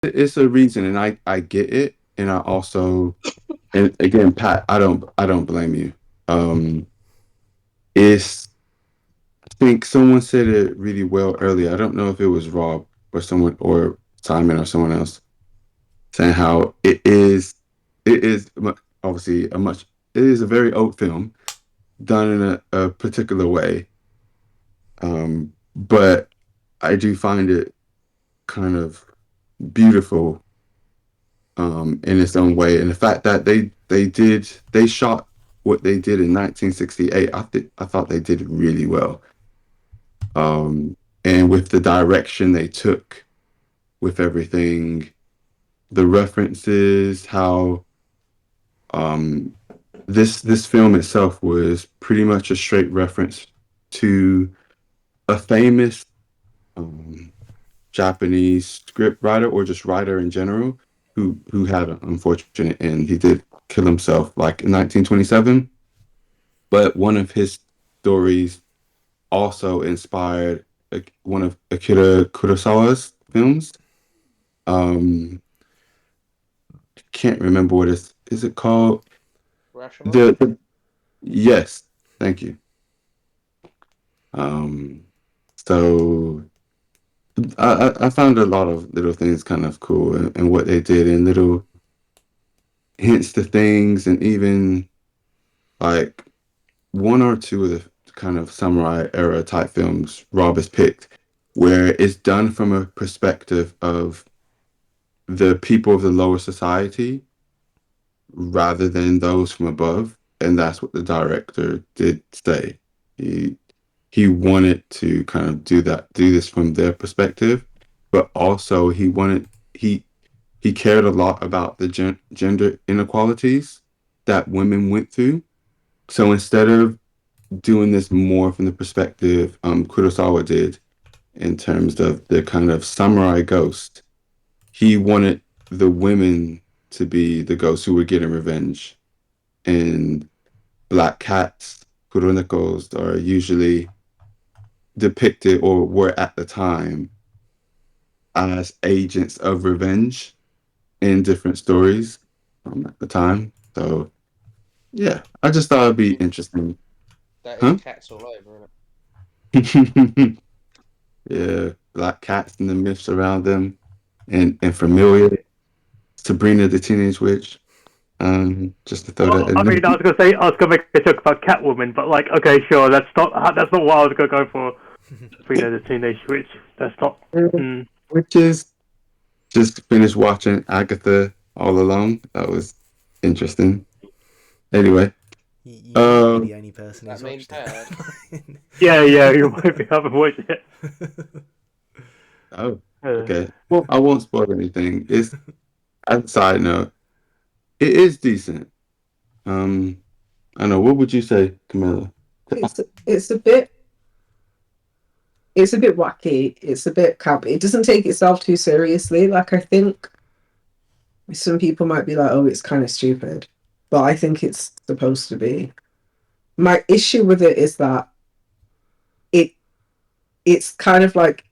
it's a reason, and I get it, and I also, and again, Pat, I don't blame you. Um, it's I think someone said it really well earlier. I don't know if it was Rob or someone or Simon or someone else saying how obviously it is a very old film done in a particular way. But I do find it kind of beautiful in its own way. And the fact that they shot what they did in 1968, I thought they did really well. And with the direction they took with everything, the references, how um, this film itself was pretty much a straight reference to a famous um, Japanese script writer or just writer in general who had an unfortunate end. He did kill himself like in 1927, but one of his stories also inspired one of Akira Kurosawa's films. Um, can't remember what is it called? Rashomon. The yes, thank you. Um, so I found a lot of little things kind of cool and what they did and little hints to things and even like one or two of the kind of samurai era type films Rob has picked where it's done from a perspective of the people of the lower society rather than those from above. And that's what the director did say. He he wanted to kind of do this from their perspective, but also he cared a lot about the gender inequalities that women went through. So instead of doing this more from the perspective Kurosawa did in terms of the kind of samurai ghost, he wanted the women to be the ghosts who were getting revenge. And black cats, Kuronekos, are usually depicted or were at the time as agents of revenge in different stories at the time. So yeah, I just thought it'd be interesting. That is Huh? cats all over, isn't it? Yeah, black cats and the myths around them, and familiar Sabrina the Teenage Witch. Just to throw that Well, in I there. mean, I was gonna make a joke about Catwoman, but like, okay, sure, that's not what I was gonna go for. Sabrina the Teenage Witch. That's not. Mm. Which is just finished watching Agatha all alone. That was interesting. Anyway, You might be um, the only person That who's mean watched it. bad. Yeah, yeah, you might be having watched it. oh, Uh, okay. Well, I won't spoil anything. It's as a side note, it is decent. Um, I know. What would you say, Camilla? It's it's a bit it's a bit wacky. It's a bit camp. It doesn't take itself too seriously. Like I think some people might be like, "Oh, it's kind of stupid," but I think it's supposed to be. My issue with it is that it it's kind of like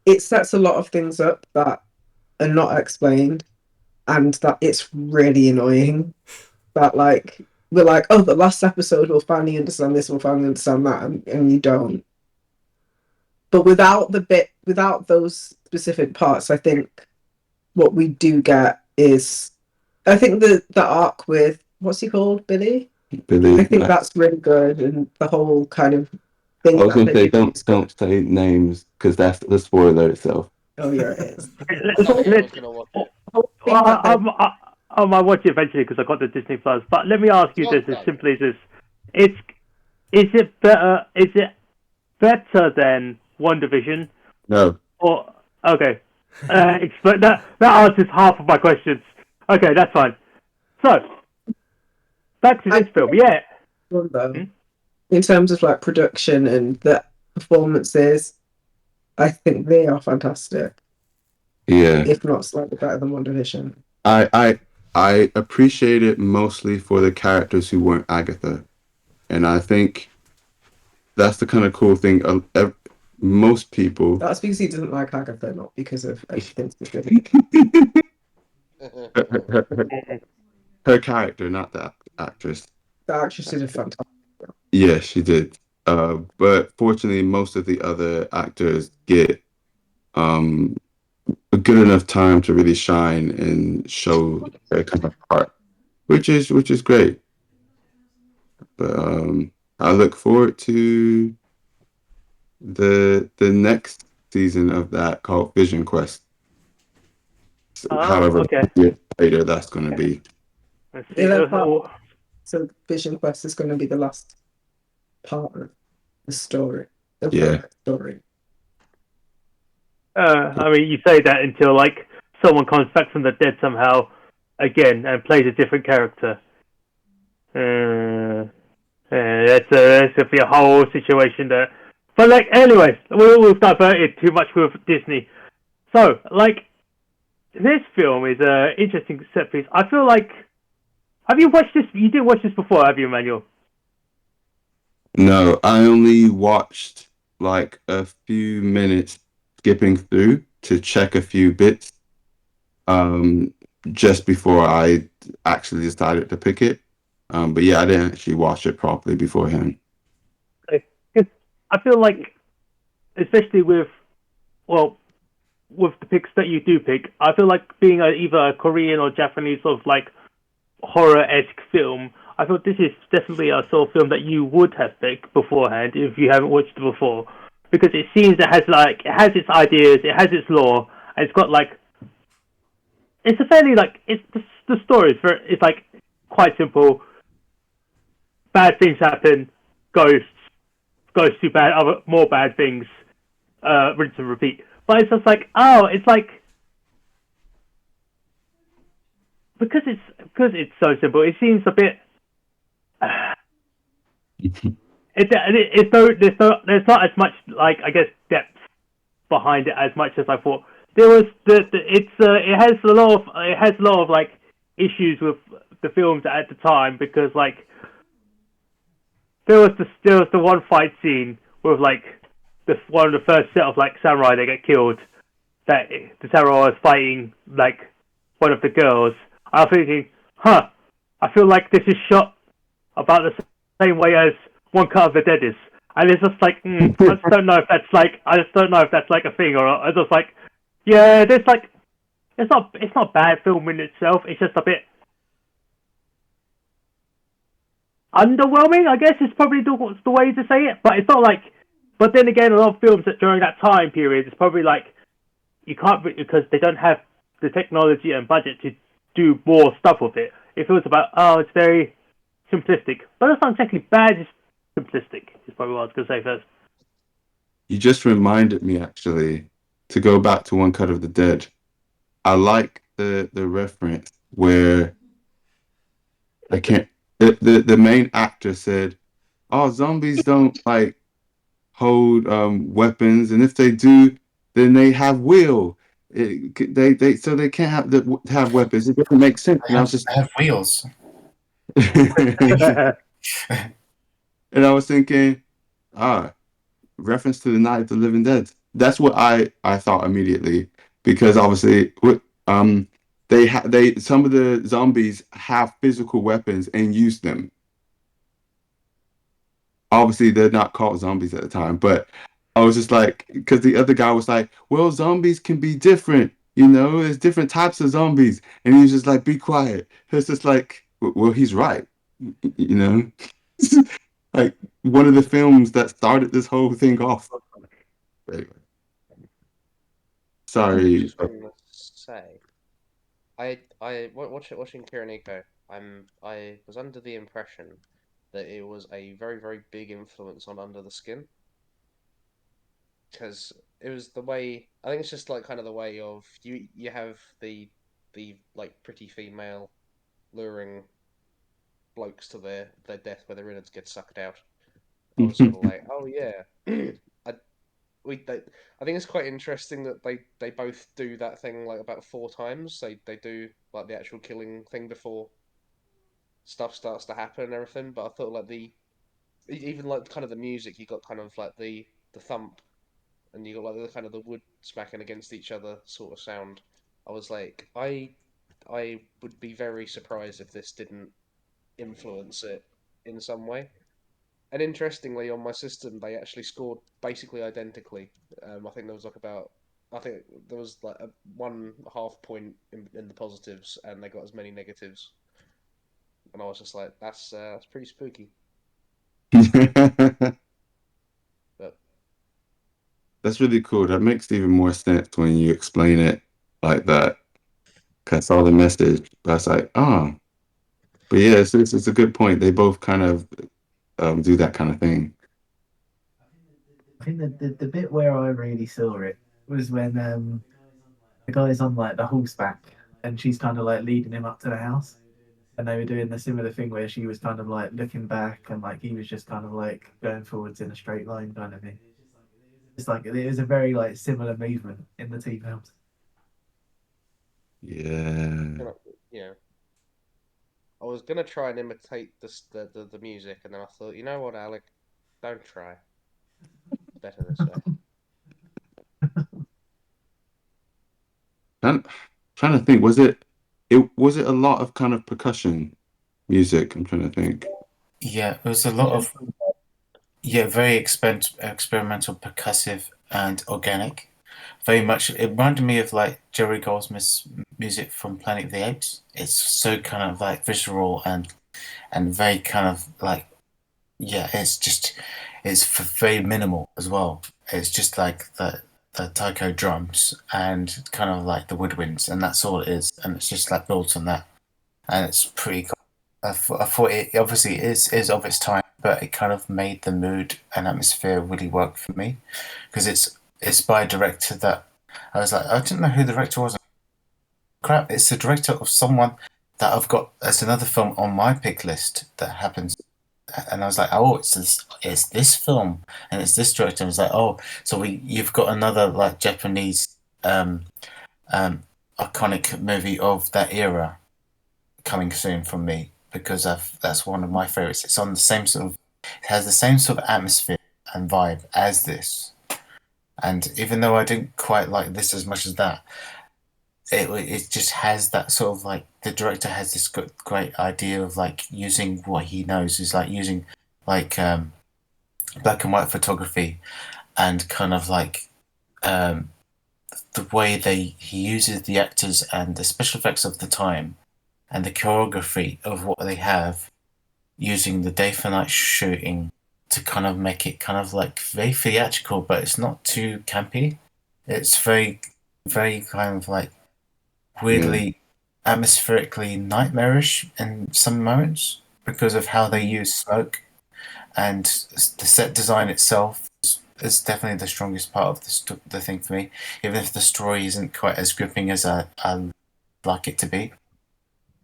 it sets a lot of things up that are not explained, and that it's really annoying. That like we're like, "Oh, the last episode we'll finally understand this, we'll finally understand that," and you don't. But without those specific parts, I think what we do get is, I think the arc with what's he called, Billy. I Billy. think that's really good, and the whole kind of thing I was that gonna they say do don't is good. don't say names because that's the spoiler itself. Oh yeah, it is. The let's Not whole, let's. everyone's gonna watch Oh, it. whole well, thing that they I might watch it eventually because I got the Disney Plus. But let me ask you this as Okay. simply as this: It's is it better? Is it better than One Division? No. Or okay, that answers half of my questions. Okay, that's fine. So back to I this film. Yeah. one though, Hmm? in terms of like production and the performances, I think they are fantastic. Yeah. If not slightly better than One Division. I I I appreciate it mostly for the characters who weren't Agatha, and I think that's the kind of cool thing. most people. That's because he doesn't like Agatha, not because of anything specific. her, her character, not the actress. The actress did a fantastic job. Yeah, she did. But fortunately, most of the other actors get um a good enough time to really shine and show their kind of part, which is great. But I look forward to the next season of that called Vision Quest. Oh, However okay. years later that's going to be. Let's see. Yeah, so Vision Quest is going to be the last part of the story, of Yeah. her story. I mean, you say that until like someone comes back from the dead somehow again and plays a different character. That's gonna be a whole situation there. But like, anyways, we've diverted too much with Disney. So, like, this film is a interesting set piece. I feel like, have you watched this? You didn't watch this before, have you, Emmanuel? No, I only watched like a few minutes skipping through to check a few bits um just before I actually decided to pick it. But yeah, I didn't actually watch it properly beforehand. Because I feel like, especially with well, with the picks that you do pick, I feel like being either a Korean or Japanese sort of like horror-esque film, I thought this is definitely a sort of film that you would have picked beforehand if you haven't watched it before, because it seems it has its ideas, it has its lore, and it's got like it's a fairly like it's the story is very it's like quite simple. Bad things happen, ghosts, ghosts do bad other more bad things, rinse and repeat. But it's just like it's like because it's so simple. It seems a bit. It's no there's not as much like I guess depth behind it as much as I thought. There was it has a lot of like issues with the films at the time because like there was the one fight scene with like the one of the first set of like samurai that get killed, that the samurai was fighting like one of the girls. I was thinking, I feel like this is shot about the same way as One Cut of the Dead is. And it's just like, I just don't know if that's like, I just don't know if that's like a thing or not. It's just like, yeah, there's like, it's not bad film in itself. It's just a bit underwhelming, I guess is probably the way to say it. But it's not like, but then again, a lot of films that during that time period, it's probably like, you can't, because they don't have the technology and budget to do more stuff with it. It feels about, it's very simplistic. But it's not exactly bad, it's simplistic, is probably what I was going to say first. You just reminded me actually to go back to One Cut of the Dead. I like the reference where I can't the main actor said, "Oh, zombies don't like hold weapons, and if they do, then they have will. They so they can't have weapons. It doesn't make sense." And I was just I have wheels. and I was thinking, ah, reference to the Night of the Living Dead. That's what I thought immediately because obviously they some of the zombies have physical weapons and use them. Obviously they're not called zombies at the time, but I was just like, because the other guy was like, well, zombies can be different, there's different types of zombies, and he was just like, be quiet. It's just like, well, he's right, you know, like one of the films that started this whole thing off. Anyway, I was sorry. just gonna say, watching Kuroneko, I was under the impression that it was a very, very big influence on Under the Skin, because it was the way, I think it's just like kind of the way of you have the like pretty female luring blokes to their death where their innards get sucked out. I was sort of like, oh yeah, I they, I think it's quite interesting that they both do that thing like about 4 times. They do like the actual killing thing before stuff starts to happen and everything. But I thought like even like kind of the music, you got kind of like the thump and you got like the kind of the wood smacking against each other sort of sound. I was like, I would be very surprised if this didn't influence it in some way. And interestingly, on my system, they actually scored basically identically. I think there was like about, I think there was like a 1.5 point in the positives, and they got as many negatives. And I was just like, that's pretty spooky. But That's really cool. That makes even more sense when you explain it like that. 'Cause I saw the message, but I was like, oh, but yeah, it's a good point. They both kind of do that kind of thing. I think the bit where I really saw it was when the guy's on like the horseback and she's kind of like leading him up to the house. And they were doing the similar thing where she was kind of like looking back and like he was just kind of like going forwards in a straight line kind of thing. It's like it was a very like similar movement in the two films. Yeah. you know, yeah, I was gonna try and imitate the music, and then I thought, you know what, Alec, don't try. It's better this way. I'm trying to think, was it a lot of kind of percussion music? I'm trying to think. Yeah, it was a lot of yeah, very experimental, percussive, and organic. Very much, it reminded me of like Jerry Goldsmith's music from Planet of the Apes. It's so kind of like visceral and very kind of like yeah, very minimal as well. It's just like the taiko drums and kind of like the woodwinds, and that's all it is. And it's just like built on that, and it's pretty cool. I thought it obviously is of its time, but it kind of made the mood and atmosphere really work for me because it's by a director that I was like I didn't know who the director was. Crap, it's the director of someone that I've got as another film on my pick list that happens, and I was like, oh, it's this film and it's this director. And I was like, oh, so you've got another like Japanese um iconic movie of that era coming soon from me because that's one of my favorites. It's on the same sort of, it has the same sort of atmosphere and vibe as this. And even though I didn't quite like this as much as that, it just has that sort of like the director has this great idea of like using what he knows is like using like black and white photography and kind of like um, the way he uses the actors and the special effects of the time and the choreography of what they have using the day for night shooting to kind of make it kind of like very theatrical, but it's not too campy. It's very kind of like Yeah. weirdly atmospherically nightmarish in some moments because of how they use smoke and the set design itself is definitely the strongest part of the thing for me, even if the story isn't quite as gripping as I like it to be.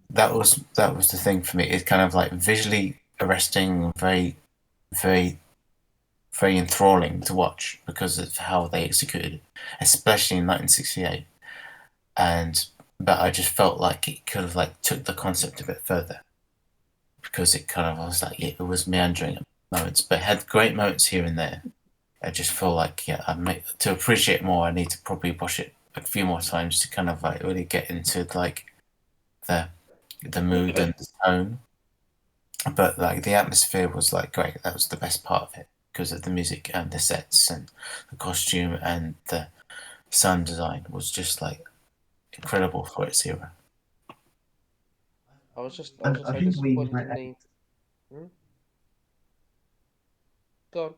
That was the thing for me. It's kind of like visually arresting, very very enthralling to watch because of how they executed it, especially in 1968. And but I just felt like it could have like took the concept a bit further because it kind of was like it was meandering at moments, but it had great moments here and there. I just feel like yeah, to appreciate more, I need to probably watch it a few more times to kind of like really get into like the the mood and the tone. But like the atmosphere was like great. That was the best part of it because of the music and the sets and the costume and the sound design was just like incredible for its era. I was just so I think we disappointed might in the. Hmm? Go on.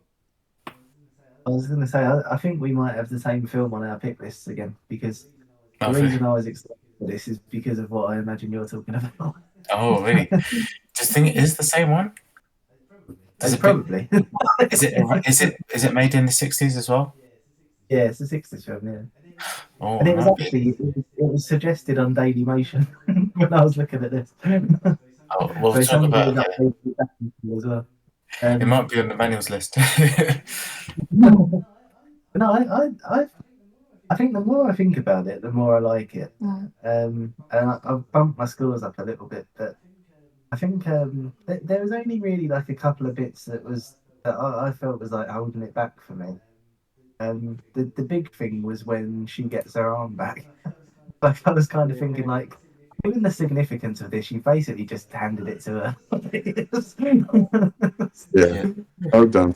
I was going to say, I think we might have the same film on our pick lists again because the Oh, really? reason I was excited for this is because of what I imagine you're talking about. Oh, really? Do you think it is the same one? Does It's it? probably. Is it made in the 60s as well? Yeah, it's a 60s film, yeah. Oh, And it it was might be. actually, it was suggested on Daily Motion when I was looking at this. Oh, we'll So talk somebody about was it. updating it as well. It Um, might be on the manuals list. no, I think the more I think about it, the more I like it. And I've bumped my scores up a little bit, but I think there was only really like a couple of bits that I felt was like holding it back for me. The big thing was when she gets her arm back. Like I was kind of thinking, like, given the significance of this, you basically just handed it to her. Yeah. Yeah. Oh, done.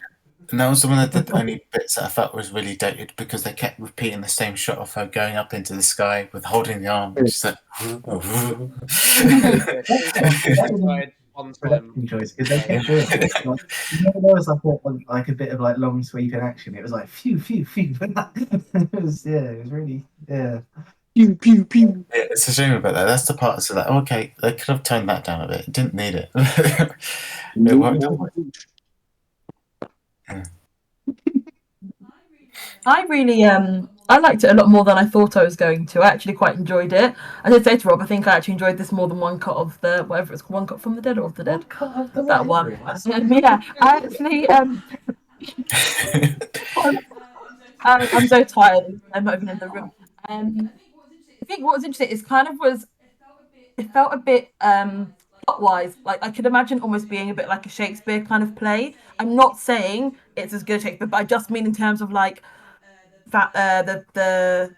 And that was one of the only bits that I felt was really dated because they kept repeating the same shot of her going up into the sky with holding the arm, and she's like, Yeah, she died one time. Production choice because they So, kept doing it. Like, there was like a bit of like long sweeping action. It was like phew phew phew. It was it was really Pew, pew, pew. Yeah, it's a shame about that. That's the part that's like, okay, they could have toned that down a bit. It didn't need it. It No, worked. I really I liked it a lot more than I thought I was going to. I actually quite enjoyed it. I did say to Rob, I think I actually enjoyed this more than One Cut of the whatever it's called, One Cut from the Dead or of the Dead. That one. Yeah, I actually I'm so tired. I'm not even in the room. Um, I think what was interesting is kind of was it felt a bit plot wise like I could imagine almost being a bit like a Shakespeare kind of play. I'm not saying it's as good as Shakespeare, but I just mean in terms of like uh, like the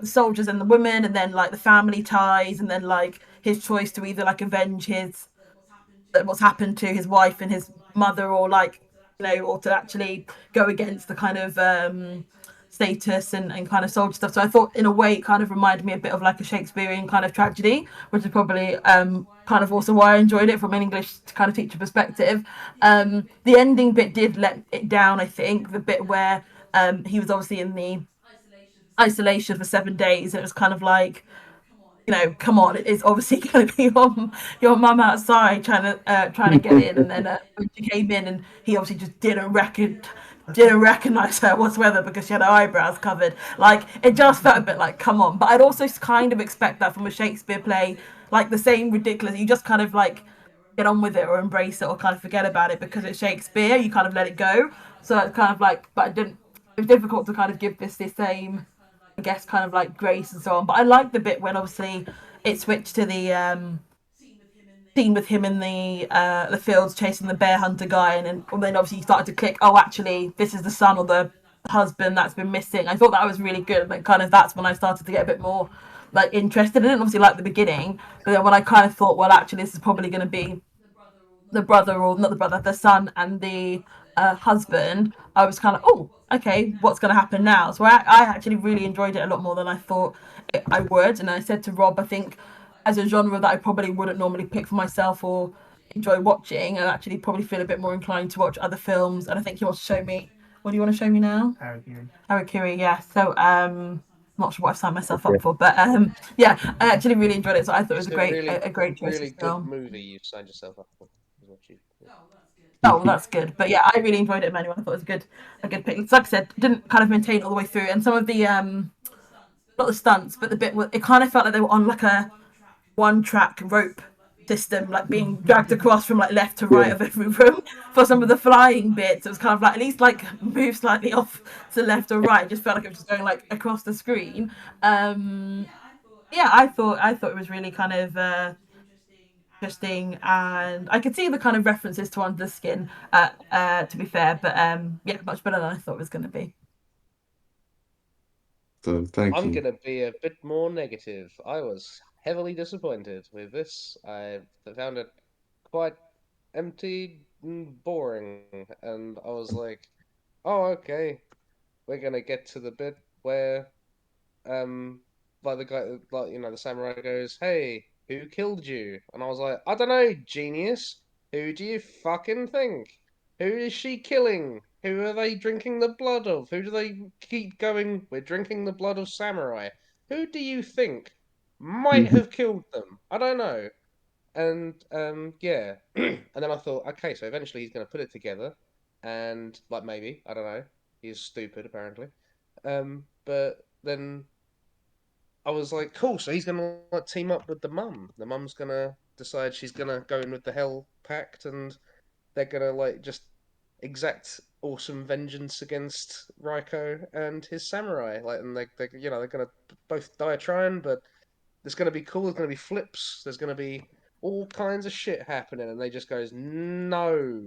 soldiers and the women, and then like the family ties, and then like his choice to either like avenge his what's happened to his wife and his mother, or like or to actually go against the kind of status and kind of soldier stuff. So I thought in a way it kind of reminded me a bit of like a Shakespearean kind of tragedy, which is probably kind of also why I enjoyed it from an English kind of teacher perspective. The ending bit did let it down, I think, the bit where he was obviously in the isolation for 7 days. It was kind of like, come on, it's obviously going to be your mum outside trying to get in, and then when she came in, and he obviously just didn't recognize her whatsoever because she had her eyebrows covered. Like it just felt a bit like, come on. But I'd also kind of expect that from a Shakespeare play, like the same ridiculous. You just kind of like get on with it or embrace it or kind of forget about it because it's Shakespeare. You kind of let it go. So it's kind of like, but I didn't. It was difficult to kind of give this the same, I guess, kind of like grace and so on. But I like the bit when obviously it switched to the scene with him in the fields chasing the bear hunter guy, and then obviously he started to click. Oh, actually, this is the son or the husband that's been missing. I thought that was really good. Like kind of that's when I started to get a bit more like interested in it. Obviously, like the beginning, but then when I kind of thought, well, actually, this is probably going to be the brother, or not the brother, the son and the husband, I was kind of, oh, okay, what's going to happen now? So I actually really enjoyed it a lot more than I thought I would. And I said to Rob, I think as a genre that I probably wouldn't normally pick for myself or enjoy watching, I actually probably feel a bit more inclined to watch other films. And I think he wants to show me. What do you want to show me now? Harakiri, yeah. So not sure what I've signed myself up for, but yeah, I actually really enjoyed it. So I thought it was it's a really, a great choice really of good film. movie you signed yourself up for. Is what you. Oh, well, that's good. But yeah, I really enjoyed it, Emmanuel. I thought it was a good pick. Like I said, didn't kind of maintain all the way through, and some of the not the stunts, but the bit where it kind of felt like they were on like a one track rope system, like being dragged across from like left to Yeah. right of every room for some of the flying bits. It was kind of like at least like move slightly off to left or right. It just felt like it was just going like across the screen. Yeah, I thought it was really kind of interesting, and I could see the kind of references to Under the Skin. To be fair, but yeah, much better than I thought it was going to be. So thank I'm you. gonna be a bit more negative. I was heavily disappointed with this. I found it quite empty and boring, and I was like, "Oh, okay, we're gonna get to the bit where um like the guy like the samurai goes, "Hey, who killed you?" And I was like, "I don't know, genius. Who do you fucking think? Who is she killing? Who are they drinking the blood of? Who do they keep going, we're drinking the blood of samurai? Who do you think might have killed them? I don't know." And yeah. And then I thought, okay, so eventually he's going to put it together, and like maybe, I don't know, he's stupid apparently. But then I was like, cool. So he's gonna like team up with the mum. The mum's gonna decide she's gonna go in with the Hell Pact, and they're gonna like just exact awesome vengeance against Raiko and his samurai. Like, and they're gonna both die trying, but there's gonna be cool. There's gonna be flips. There's gonna be all kinds of shit happening, and they just goes, no,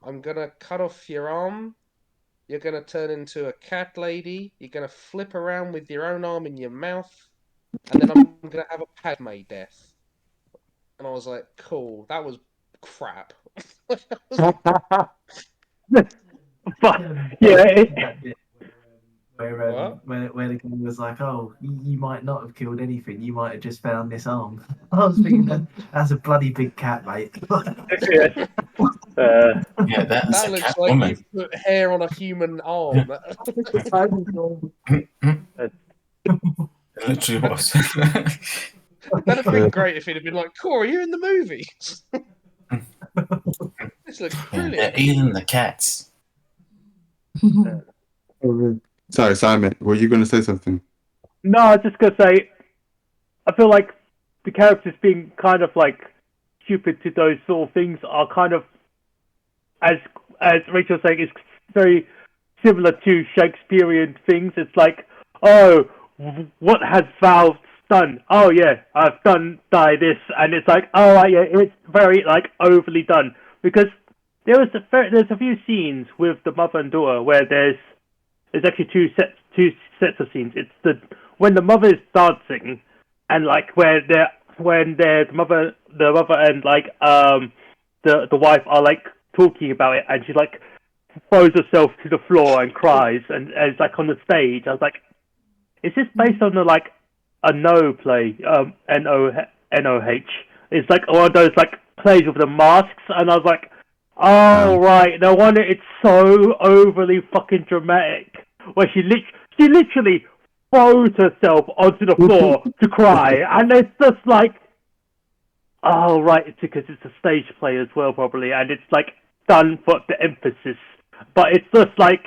I'm gonna cut off your arm you're gonna turn into a cat lady, you're gonna flip around with your own arm in your mouth, and then I'm gonna have a Padme death. And I was like, cool, that was crap. That was- But yeah, That bit where what? where the guy was like, "Oh, you might not have killed anything. You might have just found this arm." I was thinking that's a bloody big cat, mate. yes. Yeah, that's That a looks cat like woman. you've put hair on a human arm. It literally was. That'd have been great if he'd have been like, Corey, you're in the movie. This looks Yeah, they're brilliant. eating the cats. Sorry, Simon. Were you going to say something? No, I was just gonna say, I feel like the characters being kind of like stupid to those sort of things are kind of, as Rachel was saying, is very similar to Shakespearean things. It's like, oh, what has Val done? Oh yeah, I've done die this, and it's like, oh right, yeah, it's very like overly done because there's a few scenes with the mother and daughter where there's actually two sets of scenes. It's the when the mother is dancing, and like where the mother and like the wife are like talking about it, and she like throws herself to the floor and cries, and it's like on the stage. I was like, is this based on the like a No play, Noh? It's like one of those like plays with the masks, and I was like, oh Um, right, no wonder it's so overly fucking dramatic. Where she literally throws herself onto the floor to cry, and it's just like, oh right, it's because it's a stage play as well, probably, and it's like done for the emphasis. But it's just like,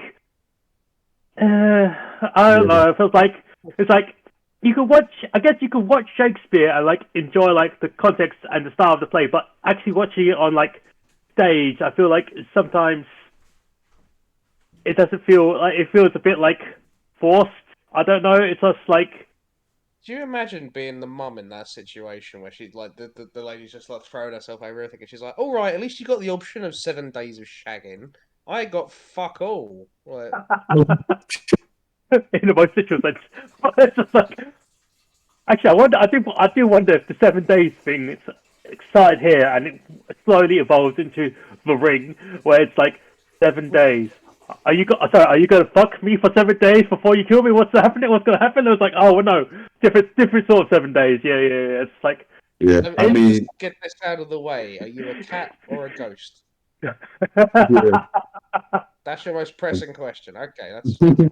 I don't know. It feels like it's like you could watch. I guess you could watch Shakespeare and like enjoy like the context and the style of the play, but actually watching it on like stage, I feel like sometimes it doesn't feel like it feels a bit like forced. I don't know. It's just like Do you imagine being the mum in that situation where she's like the lady's just like throwing herself over everything and she's like, all right, at least you got the option of 7 days of shagging. I got fuck all. Like, in the most literal sense. But it's just like actually, I wonder. I do wonder if the 7 days thing it started here and it slowly evolved into the ring, where it's like 7 days. Are you gonna fuck me for 7 days before you kill me? What's happening? What's gonna happen? I was like, oh well, no, different sort of 7 days. Yeah. It's like, yeah, I let me just mean, get this out of the way. Are you a cat or a ghost? yeah. That's your most pressing question. Okay, that's fine.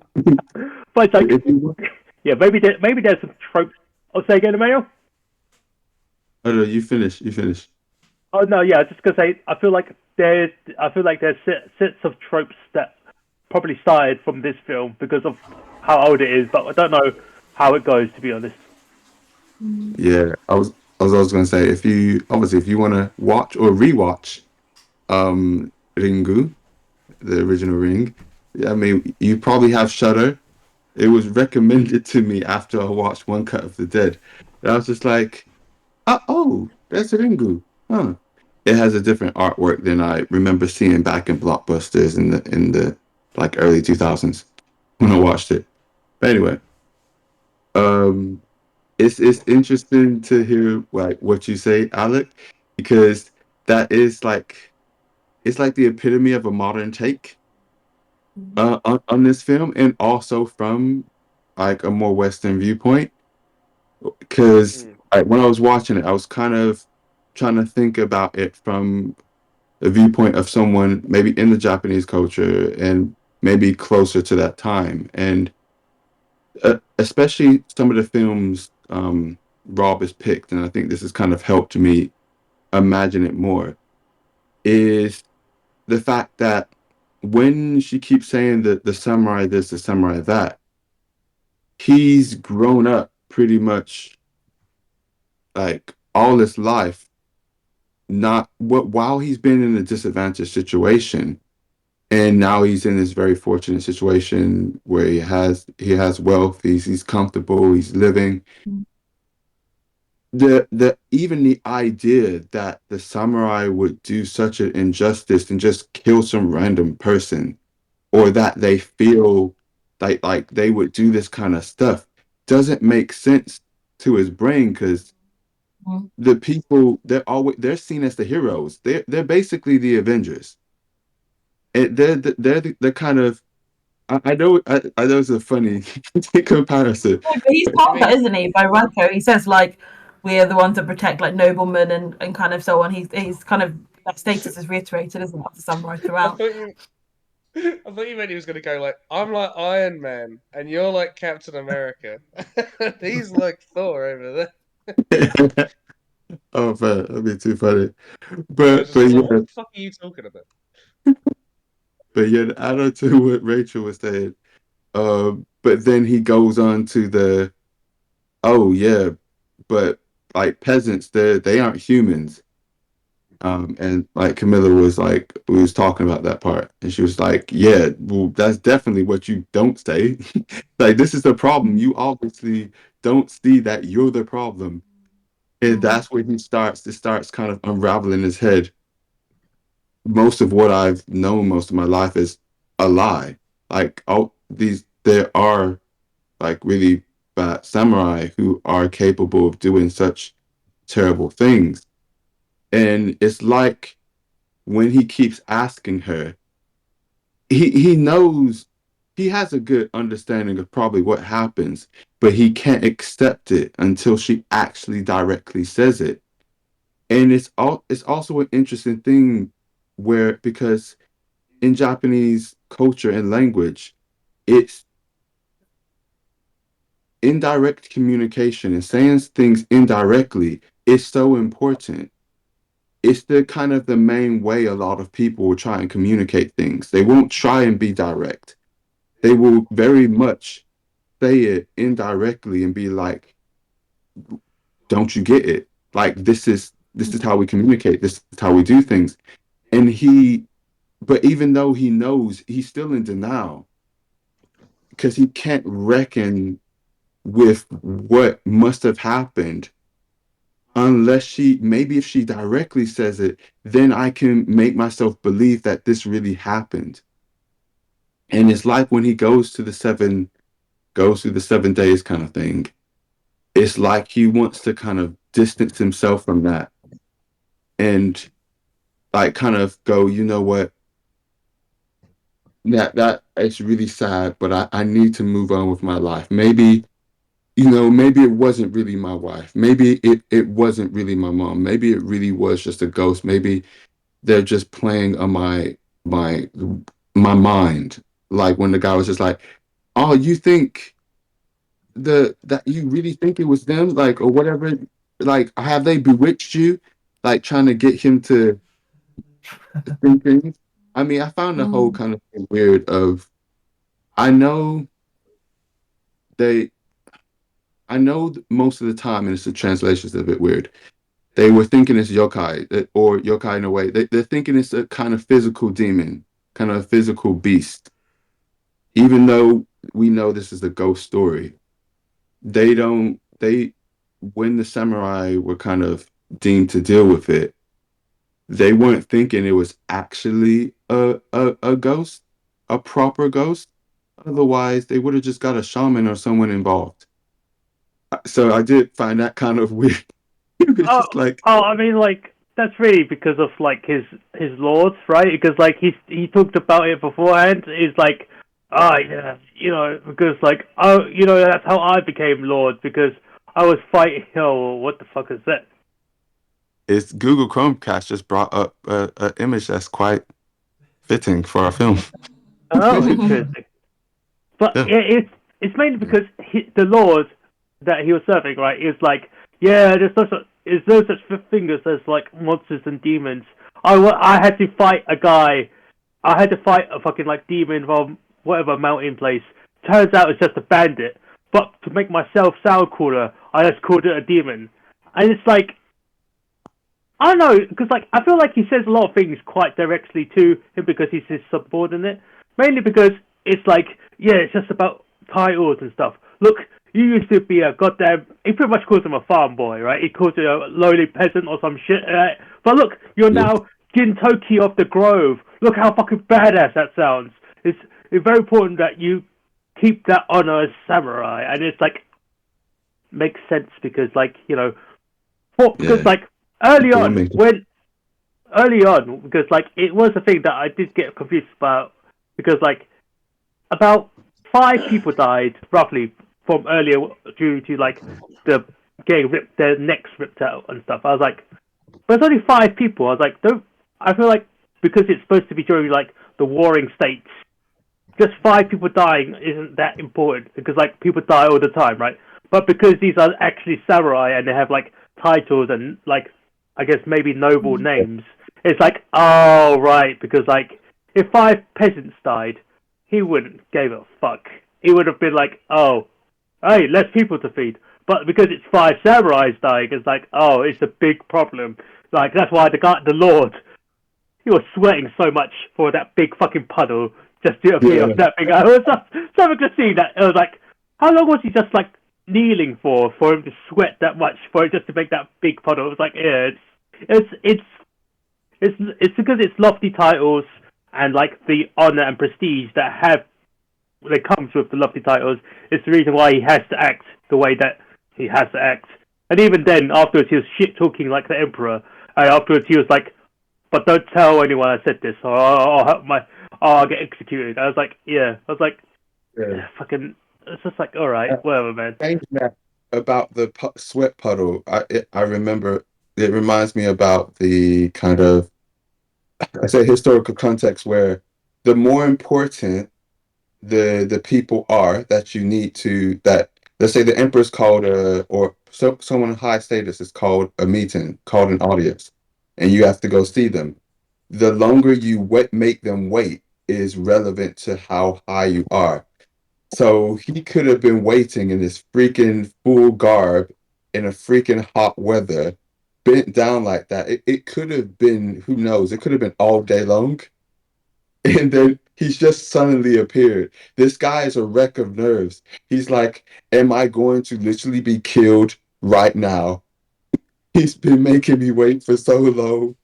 but it's like, If you, yeah, maybe there's some tropes. I'll say again, Emmanuel. oh no, you finish. You finish. Oh no, yeah, I was just gonna say, I feel like there's sets of tropes that probably started from this film because of how old it is, but I don't know how it goes, to be honest. Yeah, I was going to say if you want to watch or rewatch Ringu, the original Ring, yeah, I mean you probably have Shudder. It was recommended to me after I watched One Cut of the Dead. And I was just like, oh, that's Ringu. Huh. It has a different artwork than I remember seeing back in blockbusters in the like early 2000s when I watched it. But anyway, um it's interesting to hear like what you say, Alec, because that is like it's like the epitome of a modern take on this film, and also from like a more Western viewpoint. Because Mm. when I was watching it, I was kind of trying to think about it from the viewpoint of someone maybe in the Japanese culture and maybe closer to that time, and especially some of the films Rob has picked, and I think this has kind of helped me imagine it more, is the fact that when she keeps saying that the samurai this, the samurai that, he's grown up pretty much like all his life, not what while he's been in a disadvantaged situation. And now he's in this very fortunate situation where he has wealth, he's comfortable, he's living. The even the idea that the samurai would do such an injustice and just kill some random person or that they feel like they would do this kind of stuff doesn't make sense to his brain because Mhm. the people they're seen as the heroes. They're basically the Avengers. And they're kind of I know it's a funny comparison. No, but he's I told that, mean, isn't he, by Ranko? He says like we're the ones that protect like noblemen and kind of so on. He's kind of that status is reiterated, isn't it, of the samurai I throughout. thought you, I thought you meant he was going to go like, I'm like Iron Man, and you're like Captain America. He's like Thor over there. Oh man, that'd be too funny. I was But just but I was like, yeah, what the fuck are you talking about? but yeah, add on to what Rachel was saying. But then he goes on to the, oh yeah, but like peasants, they aren't humans. And like Camilla was like, we was talking about that part, and she was like, yeah, well, that's definitely what you don't say. Like, this is the problem. You obviously don't see that you're the problem. And Mm. that's where it starts kind of unraveling his head. Most of what I've known most of my life is a lie. Like, oh, there are like really bad samurai who are capable of doing such terrible things. And it's like when he keeps asking her, he knows he has a good understanding of probably what happens, but he can't accept it until she actually directly says it. And it's also an interesting thing where because in Japanese culture and language, it's indirect communication and saying things indirectly is so important. It's the kind of the main way a lot of people will try and communicate things. They won't try and be direct. They will very much say it indirectly and be like, "Don't you get it? Like this is how we communicate. This is how we do things." And but even though he knows, he's still in denial because he can't reckon with what must have happened unless maybe if she directly says it, then I can make myself believe that this really happened. And it's like when he goes through the 7 days kind of thing. It's like he wants to kind of distance himself from that and like kind of go, you know what? That it's really sad, but I need to move on with my life. Maybe, maybe it wasn't really my wife. Maybe it wasn't really my mom. Maybe it really was just a ghost. Maybe they're just playing on my my mind. Like when the guy was just like, "Oh, you think that you really think it was them, like or whatever? Like, have they bewitched you?" Like trying to get him to think things. I mean, I found the whole Mm. kind of thing weird. I know they, I know most of the time, and it's the translation's a bit weird. They were thinking it's yokai or yokai in a way. They're thinking it's a kind of physical demon, kind of a physical beast. Even though we know this is a ghost story, they don't. When the samurai were kind of deemed to deal with it, they weren't thinking it was actually a ghost, a proper ghost. Otherwise, they would have just got a shaman or someone involved. So I did find that kind of weird. It's Oh, just like, I mean, like that's really because of like his lords, right? Because like he talked about it beforehand. He's like, ah, yeah, because like, oh, that's how I became lord because I was fighting. Oh, what the fuck is that? it's Google Chromecast just brought up a image that's quite fitting for our film. Oh, interesting. But Yeah, yeah, it's mainly because the lord that he was serving, right, is like, yeah, there's no such thing as like monsters and demons. I had to fight a guy. I had to fight a fucking like demon from whatever mountain place. Turns out it's just a bandit. But to make myself sound cooler, I just called it a demon. And it's like, I don't know, because like I feel like he says a lot of things quite directly to him because he's his subordinate. Mainly because it's like, yeah, it's just about titles and stuff. Look, you used to be a goddamn. He pretty much calls him a farm boy, right? He calls you a lowly peasant or some shit. But look, you're yeah, now Gintoki of the Grove. Look how fucking badass that sounds. it's very important that you keep that honor as samurai, and it's like makes sense because because Yeah. like early People on make it. when early on because like it was a thing that I did get confused about because like about 5 people died roughly from earlier due to like the getting ripped their necks ripped out and stuff. I was like, but it's only 5 people. I was like, don't. I feel like because it's supposed to be during like the warring states, just 5 people dying isn't that important because like people die all the time, right? But because these are actually samurai and they have like titles and like I guess maybe noble names, it's like oh right because like if 5 peasants died, he wouldn't give a fuck. He would have been like oh hey less people to feed. But because it's 5 samurais dying, it's like oh it's a big problem. Like that's why the lord he was sweating so much for that big fucking puddle just to appear Yeah. on that thing. I was something to see that. I was like, how long was he just like kneeling for him to sweat that much for it just to make that big puddle? It was like, yeah, it's because it's lofty titles and like the honor and prestige that comes with the lofty titles. It's the reason why he has to act the way that he has to act. And even then, afterwards, he was shit talking like the emperor. And afterwards, he was like, but don't tell anyone I said this, or I'll get executed. I was like, yeah. I was like, Yeah. fucking. It's just like, all right, Uh, whatever, man. Saying that about the sweat puddle, I remember it reminds me about the kind of I say historical context where the more important the people are that you need to that let's say the emperor's called or someone high status is called a meeting, called an audience, and you have to go see them. The longer you make them wait is relevant to how high you are. So he could have been waiting in this freaking full garb in a freaking hot weather, bent down like that. It could have been, who knows, it could have been all day long. And then he's just suddenly appeared. This guy is a wreck of nerves. He's like, am I going to literally be killed right now? He's been making me wait for so long.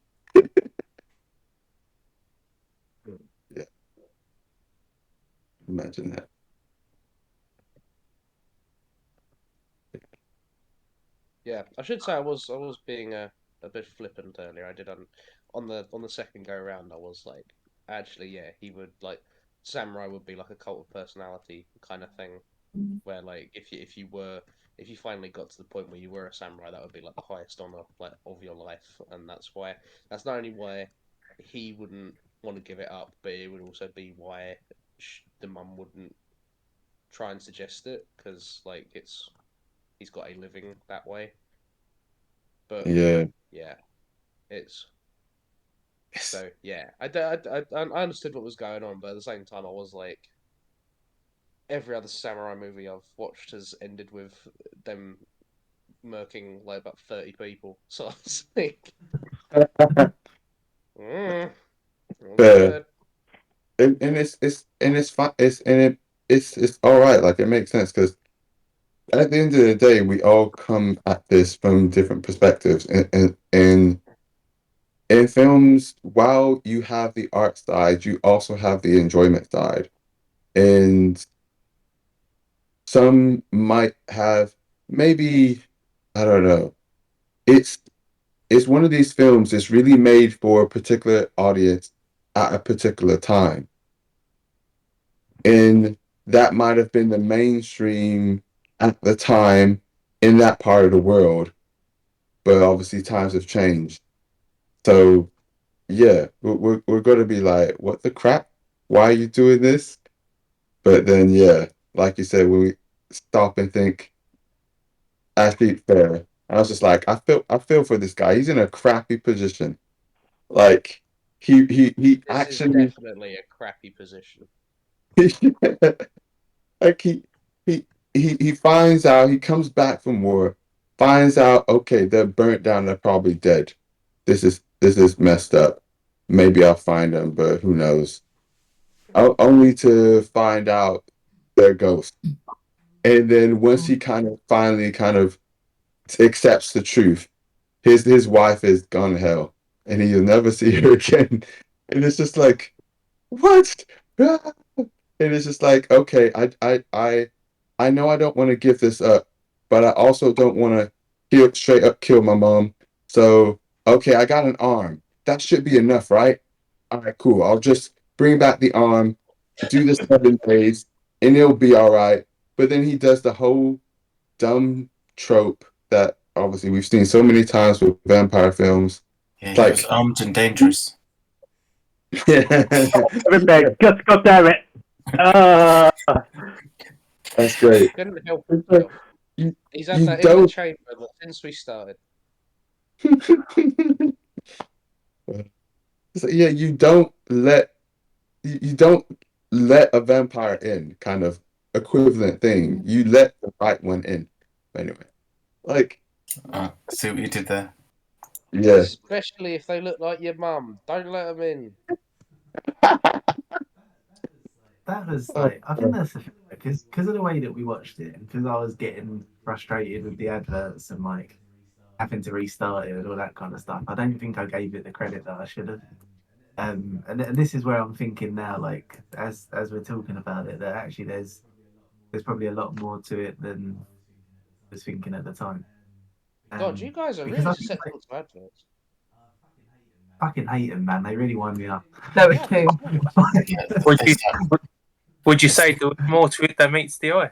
Yeah, imagine that. Yeah, I should say I was being a bit flippant earlier. I did on the second go around. I was like, actually, yeah, he would like samurai would be like a cult of personality kind of thing, where like if you finally got to the point where you were a samurai, that would be like the highest honor like of your life, and that's not only why he wouldn't want to give it up, but it would also be why the mum wouldn't try and suggest it because like he's got a living that way. But Yeah. yeah, it's Yes. so yeah. I understood what was going on, but at the same time, I was like, every other samurai movie I've watched has ended with them murking like about 30 people. So I was like, mm, not so Fair. bad. And it's fine. It's all right. Like it makes sense because at the end of the day, we all come at this from different perspectives. And in films, while you have the art side, you also have the enjoyment side. And some might have maybe, I don't know. It's it's one of these films that's really made for a particular audience at a particular time. And that might have been the mainstream at the time in that part of the world. But obviously times have changed. So yeah, we're gonna be like, what the crap? Why are you doing this? But then yeah, like you said, when we stop and think, actually fair. I was just like, I feel for this guy. He's in a crappy position. Like he This is actually definitely a crappy position. like he he finds out he comes back from war, finds out okay, they're burnt down, they're probably dead. This is messed up. Maybe I'll find them, but who knows? Only to find out they're ghosts. And then once he kind of finally kind of accepts the truth, his wife is gone to hell, and he'll never see her again. And it's just like, what? And it's just like, okay, I know I don't want to give this up, but I also don't want to straight up kill my mom. So, okay, I got an arm. That should be enough, right? All right, cool. I'll just bring back the arm, do the 7 days, and it'll be all right. But then he does the whole dumb trope that obviously we've seen so many times with vampire films. Yeah, It's he was like, armed and dangerous. Everything. God damn it. That's great. Couldn't help It's like, himself. you, He's had you that in the don't. chamber since we started. So, yeah, you don't let a vampire in, kind of equivalent thing. You let the right one in. Anyway, like, See what you did there. yeah. Especially if they look like your mum. Don't let them in. That was Oh, like, I think that's the thing, because of the way that we watched it, and because I was getting frustrated with the adverts and like having to restart it and all that kind of stuff. I don't think I gave it the credit that I should have. And this is where I'm thinking now, like as we're talking about it, that actually there's probably a lot more to it than I was thinking at the time. God, you guys are Because really I think like, susceptible to adverts. fucking hate them, man. They really wind me up. No, Yeah, too. Yeah, Would you it's, would you it's, say there was more to it than meets the eye?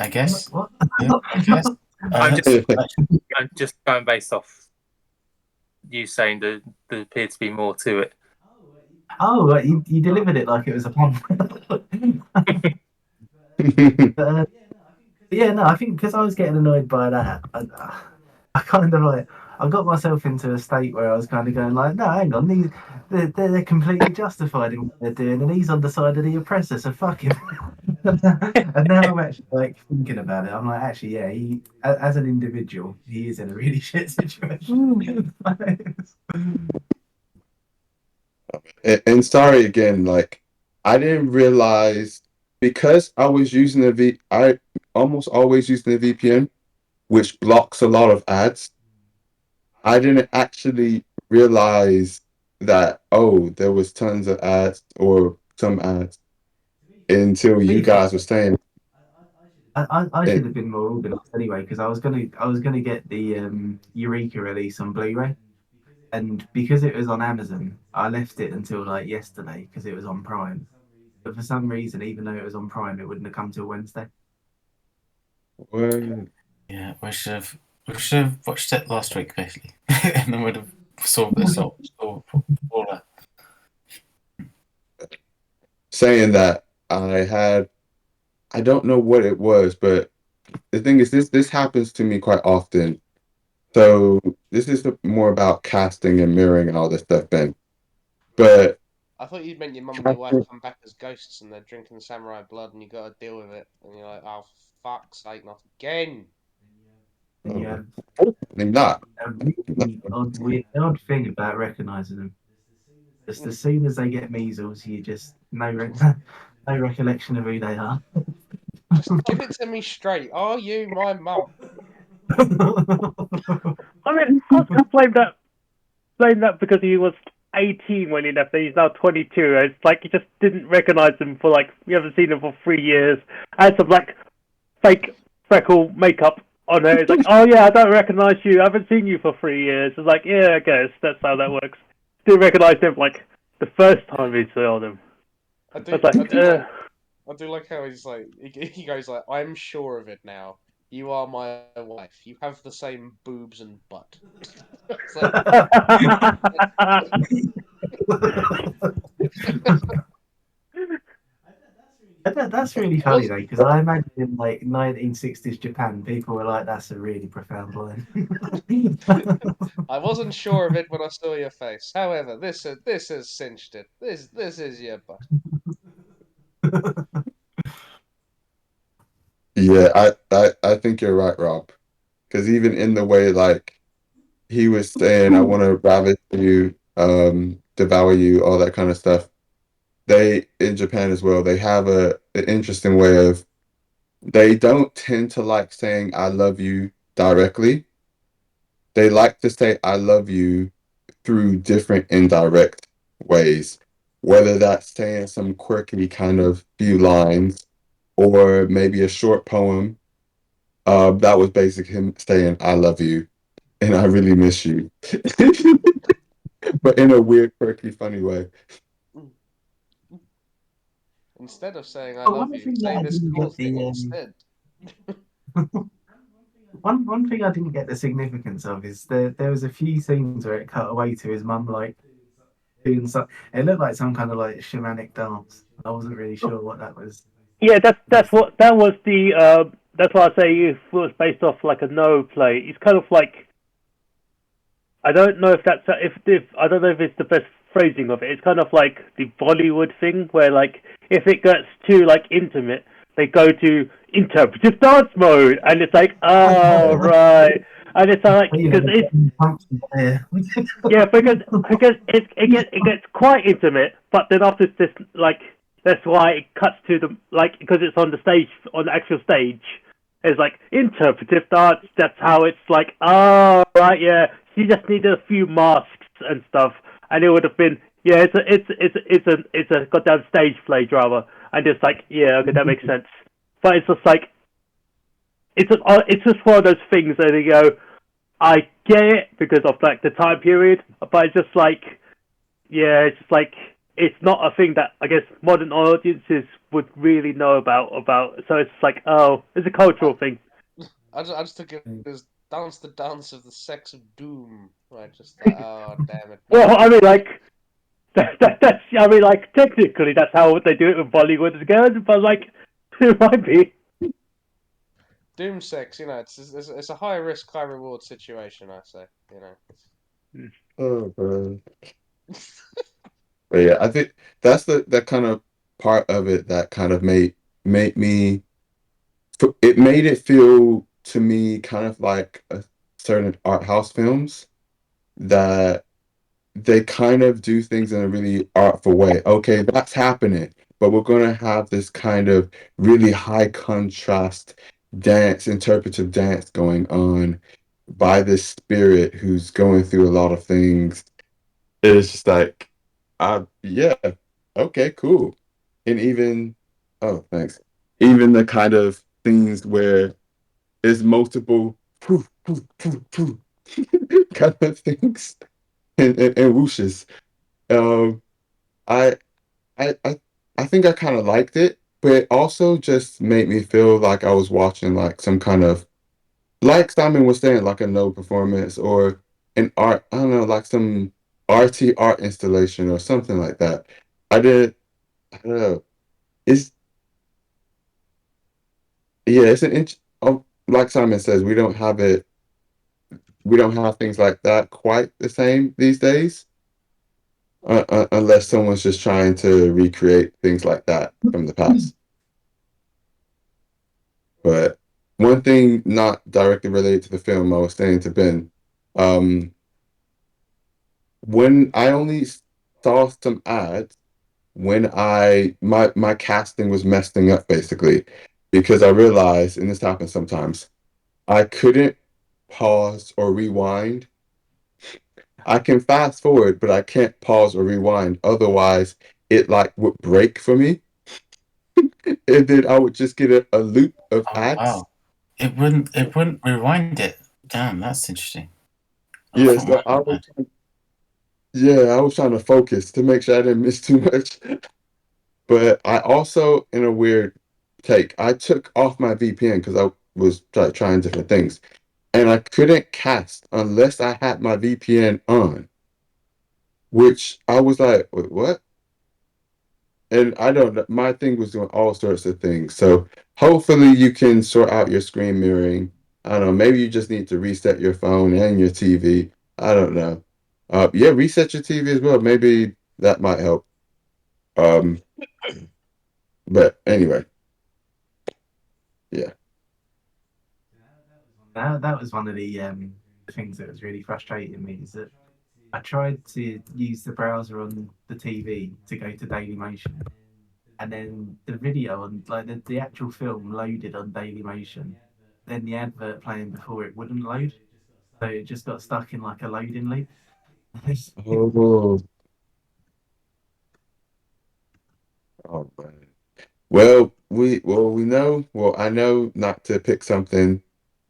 I guess. What? Yeah, I guess. I'm just That's, I'm just going based off you saying that there appeared to be more to it. Oh, you delivered it like it was a pun. But, yeah, no, I think because I was getting annoyed by that, I kind of like I got myself into a state where I was kind of going like, no, hang on, they're completely justified in what they're doing, and he's on the side of the oppressor, so fuck him. And now I'm actually like thinking about it. I'm like, actually, yeah, as an individual, he is in a really shit situation. and sorry again, like I didn't realize because I almost always using the VPN, which blocks a lot of ads. I didn't actually realize that, oh, there was tons of ads or some ads until To you be fair, guys were saying I should it. have been more organised anyway because I was gonna get the Eureka release on Blu-ray, and because it was on Amazon, I left it until like yesterday because it was on Prime. But for some reason, even though it was on Prime, it wouldn't have come till Wednesday. Well, yeah, we should have watched it last week basically, and then would have solved all that. saying that I don't know what it was, but the thing is this happens to me quite often. So this is more about casting and mirroring and all this stuff, Ben. But I thought you meant your mum and your wife come back as ghosts and they're drinking samurai blood and you got to deal with it. And you're like, oh, fuck's sake, not again. And you have not. a really odd thing about recognizing them. Just as soon as they get measles, you just no recollection of who they are. Just give it to me straight. Are you my mum? I mean, I can't blame that because he was 18 when he left, and he's now 22. It's like you just didn't recognize him for like you haven't seen him for 3 years. And some like fake freckle makeup on her. It's like, oh yeah, I don't recognize you. I haven't seen you for 3 years. It's like, yeah, I guess that's how that works. Didn't recognize him like the first time he saw them. I do, It's like, I do like how he's like, he goes like, I'm sure of it now. You are my wife. You have the same boobs and butt. It's like, That's really I funny was, though, because I imagine in like 1960s Japan, people were like, "That's a really profound line." I wasn't sure of it when I saw your face. However, this has cinched it. This is your butt. Yeah, I think you're right, Rob. Because even in the way like he was saying, I want to ravish you, devour you, all that kind of stuff. They in Japan as well, they have an interesting way of they don't tend to like saying I love you directly. They like to say I love you through different indirect ways. whether that's saying some quirky kind of few lines or maybe a short poem. That was basically him saying, I love you and I really miss you. But in a weird, quirky, funny way. Instead of saying "I But love one you," thing that say I this didn't cool get thing the instead. one thing I didn't get the significance of is there was a few scenes where it cut away to his mum like doing some. It looked like some kind of like shamanic dance. I wasn't really sure what that was. Yeah, that's That's what that was the that's why I say it was based off like a no play. It's kind of like I don't know if that's if I don't know if it's the best phrasing of it. It's kind of like the Bollywood thing where like if it gets too like intimate, they go to interpretive dance mode, and it's like oh right, and it's like you because know, it's punchy there. yeah, because it gets quite intimate, but then after this, like that's why it cuts to the like because it's on the stage on the actual stage. It's like interpretive dance. That's how it's like. Oh right, yeah. She just needed a few masks and stuff, and it would have been yeah. It's a goddamn stage play drama, and it's like yeah, okay, that makes sense. But it's just like it's just one of those things that you go. I get it because of like the time period, but it's just like yeah, it's just like it's not a thing that I guess modern audiences would really know about. So it's like oh, it's a I, cultural thing. I just took it as dance the dance of the sex of doom. I just thought, oh damn it, Well, no. I mean like that's I mean like technically that's how they do it with Bollywood again, but like it might be. Doom sex, it's a high risk, high reward situation. I say, Oh, bro. But yeah, I think that's the that kind of part of it that kind of made me it made it feel to me kind of like a certain art house films that they kind of do things in a really artful way. Okay, that's happening, but we're going to have this kind of really high contrast dance, interpretive dance going on by this spirit who's going through a lot of things. It's just like, yeah, okay, cool. And even, oh, thanks. Even the kind of things where there's multiple poof, poof, poof, poof, kind of things and whooshes. Um, I I I think I kind of liked it, but it also just made me feel like I was watching like some kind of like Simon was saying, like a no performance or an art, I don't know, like some arty art installation or something like that. I did I don't know. It's yeah, it's an inch like Simon says, we don't have things like that quite the same these days. Unless someone's just trying to recreate things like that from the past. But one thing not directly related to the film, I was saying to Ben, um, when I only saw some ads when my casting was messing up basically because I realized, and this happens sometimes, I couldn't pause or rewind. I can fast forward, but I can't pause or rewind. Otherwise, it like would break for me, and then I would just get a loop of Oh ads. wow. It wouldn't rewind it. Damn, that's interesting. I Yeah, thought so mine would. I was trying to focus to make sure I didn't miss too much. But I also, in a weird take, I took off my VPN because I was trying different things, and I couldn't cast unless I had my VPN on, which I was like, wait, what? And I don't know, my thing was doing all sorts of things. So hopefully you can sort out your screen mirroring. I don't know, maybe you just need to reset your phone and your TV. I don't know. Yeah, reset your TV as well. Maybe that might help. Um, but anyway, yeah. That was one of the things that was really frustrating me is that I tried to use the browser on the TV to go to Dailymotion, and then the video on like the actual film loaded on Dailymotion. Then the advert playing before it wouldn't load, so it just got stuck in like a loading loop. Oh, Oh man. Well, we know. Well, I know not to pick something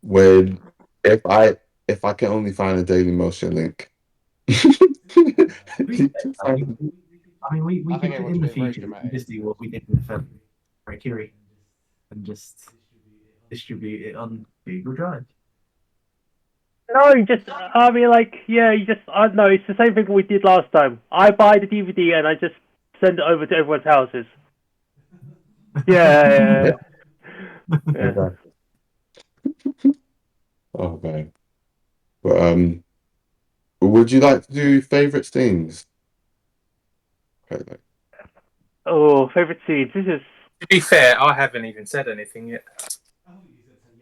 when if I if I can only find a Daily Motion link. We, To I mean, find- I we think could everyone's in the being very future we could dramatic. just do what we did with Mercury and just distribute it on Google Drive. No, you just, I mean, like, yeah, you just, I don't know, it's the same thing we did last time. I buy the DVD and I just send it over to everyone's houses. Yeah, yeah. Okay. Oh man. But would you like to do favorite scenes? Okay, like, Oh, favorite scenes. This is. To be fair, I haven't even said anything yet.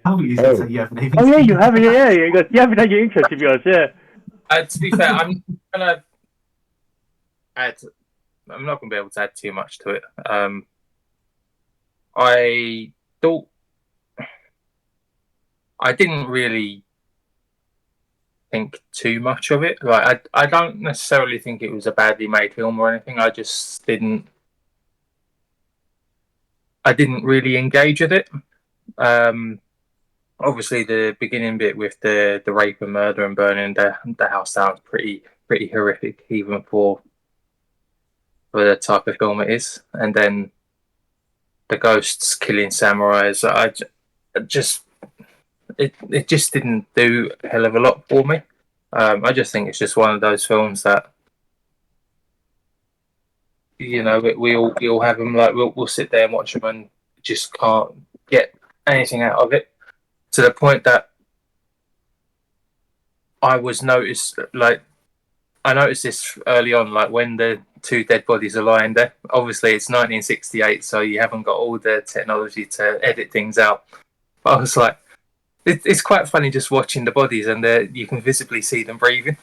Oh, you said so oh, you haven't even Oh yeah, seen you haven't. it. Yeah, you haven't had your interest of yours. Yeah. To be fair, gonna add. I'm not gonna be able to add too much to it. I thought I didn't really think too much of it. Like I don't necessarily think it was a badly made film or anything. I just didn't. I didn't really engage with it. Um, Obviously, the beginning bit with the rape and murder and burning the house down is pretty horrific, even for the type of film it is. And then the ghosts killing samurais. Just it just didn't do a hell of a lot for me. I just think it's just one of those films that we all have them, like we'll sit there and watch them and just can't get anything out of it, to the point that I noticed this early on, like when the two dead bodies are lying there. Obviously, it's 1968, so you haven't got all the technology to edit things out. But I was like, it's quite funny just watching the bodies, and you can visibly see them breathing.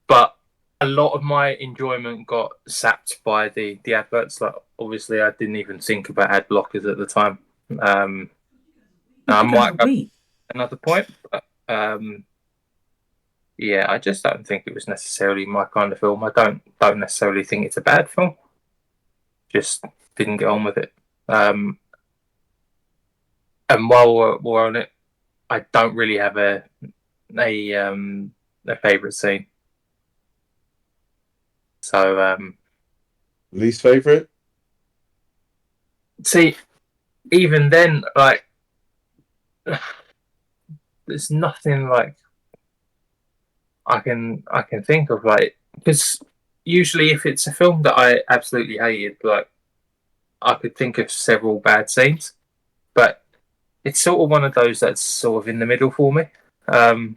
But a lot of my enjoyment got sapped by the adverts. Like, obviously, I didn't even think about ad blockers at the time. I might go another point, but yeah, I just don't think it was necessarily my kind of film. I don't necessarily think it's a bad film. Just didn't get on with it. And while we're on it, I don't really have a favorite scene. So least favorite? see, even then, like, there's nothing like I can think of, like, because usually if it's a film that I absolutely hated, like, I could think of several bad scenes, but it's sort of one of those that's sort of in the middle for me. I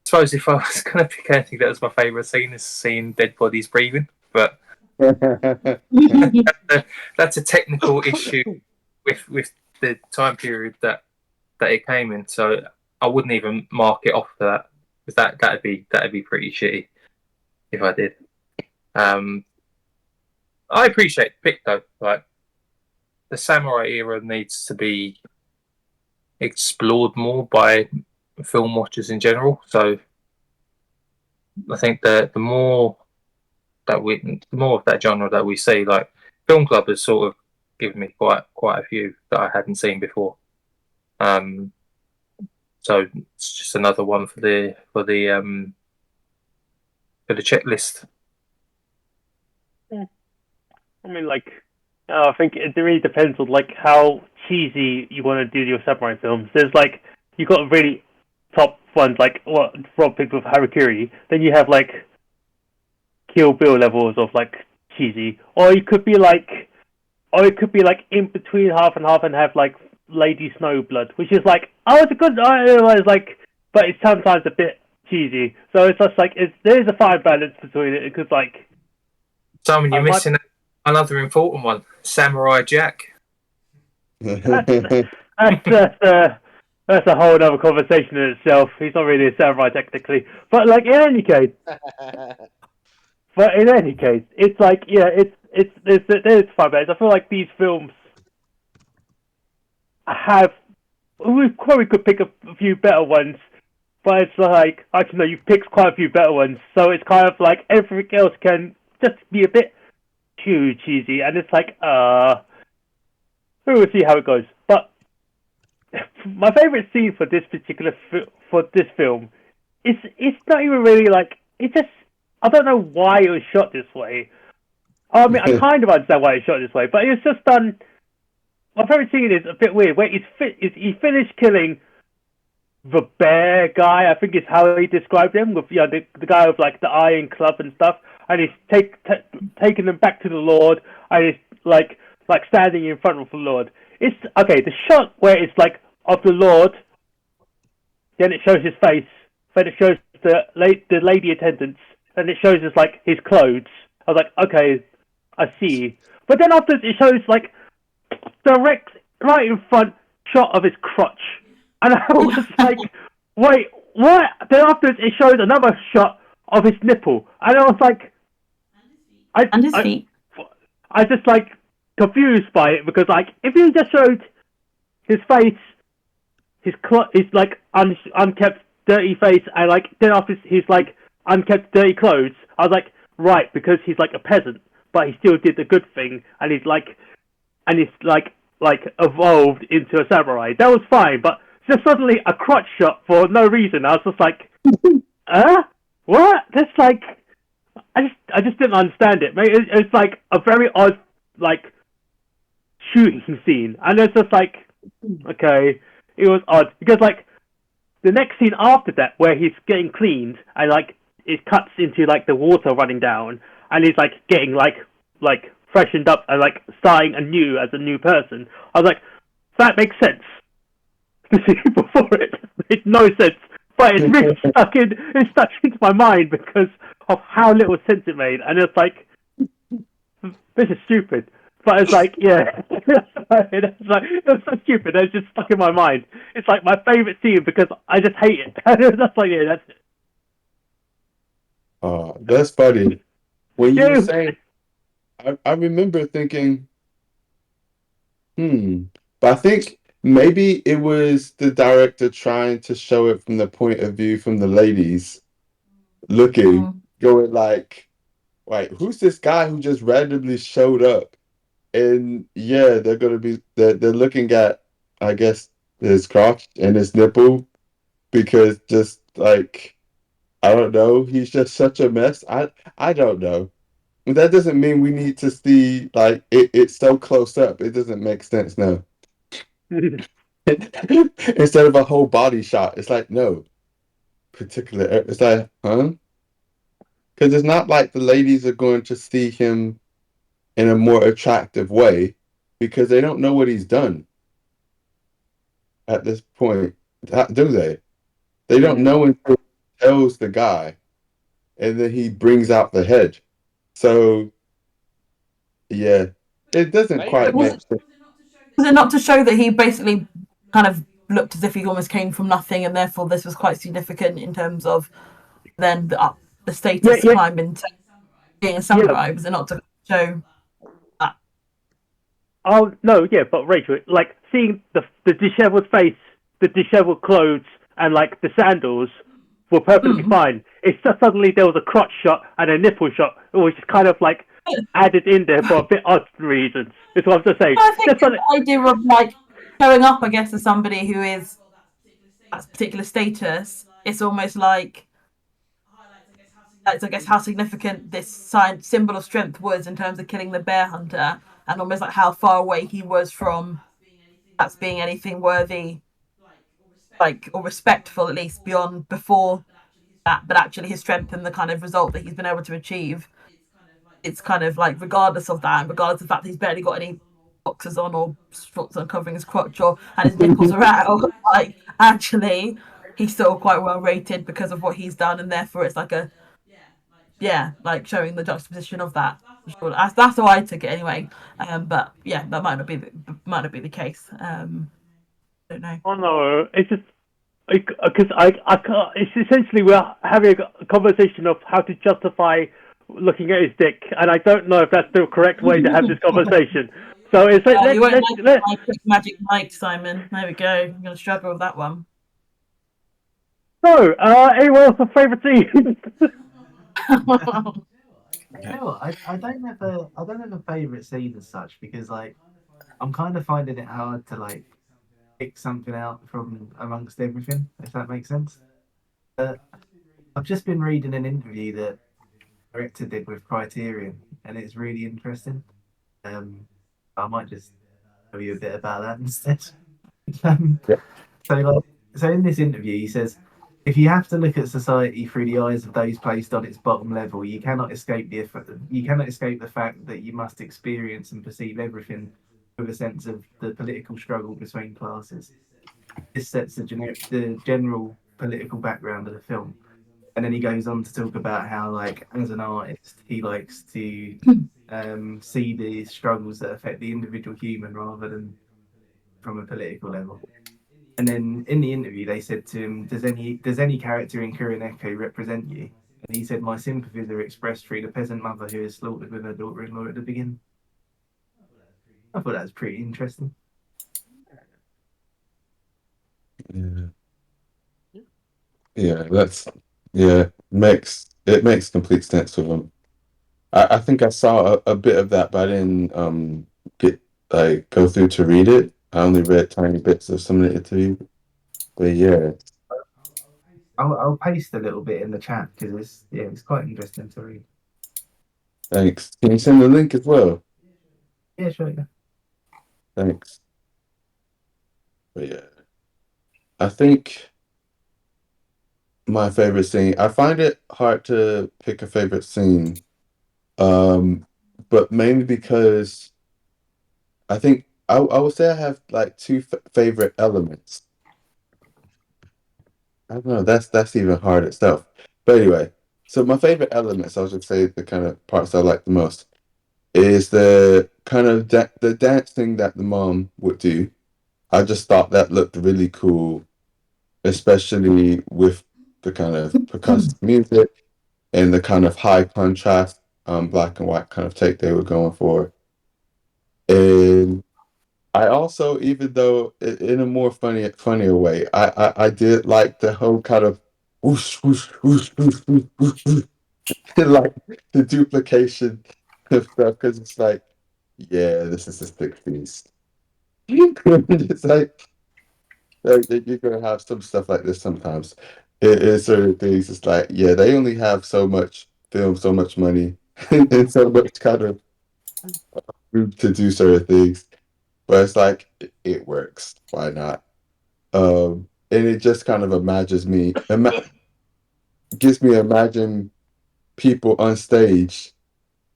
suppose if I was going to pick anything that was my favourite scene, is seeing dead bodies breathing, but that's a technical issue with the time period that it came in. So I wouldn't even mark it off for that, because that'd be pretty shitty if I did. I appreciate the pick though. Like, the samurai era needs to be explored more by film watchers in general. So I think the more of that genre that we see, like, Film Club has sort of given me quite a few that I hadn't seen before. Um, so it's just another one for the checklist. I mean, like, I think it really depends on like how cheesy you want to do your samurai films. There's like you got really top ones like what Rob picked with Harakiri. Then you have like Kill Bill levels of like cheesy, or it could be like in between half and half and have like Lady Snowblood, which is like, oh, it's a good, it's like, but it's sometimes a bit cheesy. So it's just like there's a fine balance between it because like Simon, you're missing another important one, Samurai Jack. that's that's a whole other conversation in itself. He's not really a samurai technically, but like in any case, it's like there's fine balance. I feel like these films have we probably could pick a few better ones but it's like actually no, you've picked quite a few better ones. So it's kind of like everything else can just be a bit too cheesy, and it's like we'll see how it goes. But my favorite scene for this particular for this film, it's not even really like it just I don't know why it was shot this way. I mean, I kind of understand why it's shot this way, but it's just done. My favorite scene is a bit weird. Where he finished killing the bear guy. I think is how he described him with the guy with like the iron club and stuff, and he's taking them back to the Lord, and he's like standing in front of the Lord. It's okay. The shot where it's like of the Lord, then it shows his face, then it shows the lady attendants, and it shows us like his clothes. I was like, okay, I see. But then after it shows like direct right in front shot of his crotch, and I was like, wait, what? Then after it shows another shot of his nipple, and I was like, And his feet. I just like confused by it because like if you just showed his face, his like unkept dirty face, and like then after his like unkept dirty clothes, I was like, right, because he's like a peasant, but he still did the good thing, and he's like evolved into a samurai. That was fine, but just suddenly a crotch shot for no reason. I was just like, what? That's like, I just didn't understand it. It's like a very odd like shooting scene, and it's just like, okay, it was odd because like the next scene after that where he's getting cleaned and like it cuts into like the water running down and he's like getting like freshened up and like starting anew as a new person. I was like, that makes sense. The scene before it made no sense, but it's really stuck into my mind because of how little sense it made, and it's like, this is stupid. But it's like, yeah, it's like it was so stupid. It's just stuck in my mind. It's like my favorite scene because I just hate it. That's like, yeah, that's it. Oh, that's funny. When you were Yeah. saying, I remember thinking, but I think maybe it was the director trying to show it from the point of view from the ladies looking, going like, wait, who's this guy who just randomly showed up? And yeah, they're looking at, I guess, his crotch and his nipple because just like I don't know, he's just such a mess. I don't know. That doesn't mean we need to see like it's so close up. It doesn't make sense now. Instead of a whole body shot, it's like no particular. It's like, huh? Because it's not like the ladies are going to see him in a more attractive way because they don't know what he's done at this point, do they? They don't know until he tells the guy, and then he brings out the head. So yeah, it doesn't quite Maybe. make sense. Was it not to show that he basically kind of looked as if he almost came from nothing, and therefore this was quite significant in terms of then the status climb into being a samurai? Yeah. Was it not to show that? Oh no, yeah, but Rachel, like seeing the disheveled face, the disheveled clothes, and like the sandals were perfectly fine. It's just suddenly there was a crotch shot and a nipple shot, which is kind of like added in there for a bit odd reasons. Is what I'm just saying. I think Just the idea of like showing up, I guess, as somebody who is that particular status, it's almost like that's, I guess, how significant this symbol of strength was in terms of killing the bear hunter, and almost like how far away he was from that's being anything worthy, like or respectful at least beyond before that. But actually, his strength and the kind of result that he's been able to achieve, it's kind of like regardless of that, and regardless of the fact that he's barely got any boxes on or shorts on covering his crotch or and his nipples are out, like actually he's still quite well rated because of what he's done, and therefore it's like a like showing the juxtaposition of that. Sure. That's how I took it anyway. But yeah, that might not be the case. I don't know. oh no, it's just because I can't. It's essentially we're having a conversation of how to justify looking at his dick, and I don't know if that's the correct way to have this conversation. So it's like You won't like Magic Mike, Simon. There we go. I'm gonna struggle with that one. So, anyone else a favourite scene? You know what? I don't have a favorite scene as such because like I'm kind of finding it hard to like pick something out from amongst everything, if that makes sense. But I've just been reading an interview that the director did with Criterion, and it's really interesting. Um, I might just tell you a bit about that instead. um, Yeah. like, so in this interview, he says, if you have to look at society through the eyes of those placed on its bottom level, you cannot escape the fact that you must experience and perceive everything with a sense of the political struggle between classes. This sets the general political background of the film, and then he goes on to talk about how, like, as an artist, he likes to see the struggles that affect the individual human rather than from a political level. And then in the interview, they said to him, "Does any character in Kuroneko represent you?" And he said, "My sympathies are expressed through the peasant mother who is slaughtered with her daughter-in-law at the beginning." I thought that was pretty interesting. Yeah. Yeah, that's yeah, makes complete sense with them. I think I saw a bit of that, but I didn't get like go through to read it. I only read tiny bits of some of the interview. But yeah, I'll paste a little bit in the chat because it's quite interesting to read. thanks. Can you send the link as well? Yeah, sure. Yeah. Thanks. But yeah, I think my favorite scene. I find it hard to pick a favorite scene, um, but mainly because I think I would say I have like two f favorite elements. I don't know. That's even hard itself. But anyway, so my favorite elements, I'll just say the kind of parts I like the most, is the kind of the dancing that the mom would do. I just thought that looked really cool, especially with the kind of percussive music and the kind of high contrast, black and white kind of take they were going for. And I also, even though in a more funnier way, I did like the whole kind of whoosh, whoosh, whoosh, whoosh, whoosh, whoosh, whoosh, like the duplication of stuff because it's like, yeah, this is the 60s. It's like you're gonna have some stuff like this sometimes. It is certain things. It's like, yeah, they only have so much film, so much money, and so much kind of room to do certain things. But it's like it works. Why not? And it just kind of gives me imagine people on stage.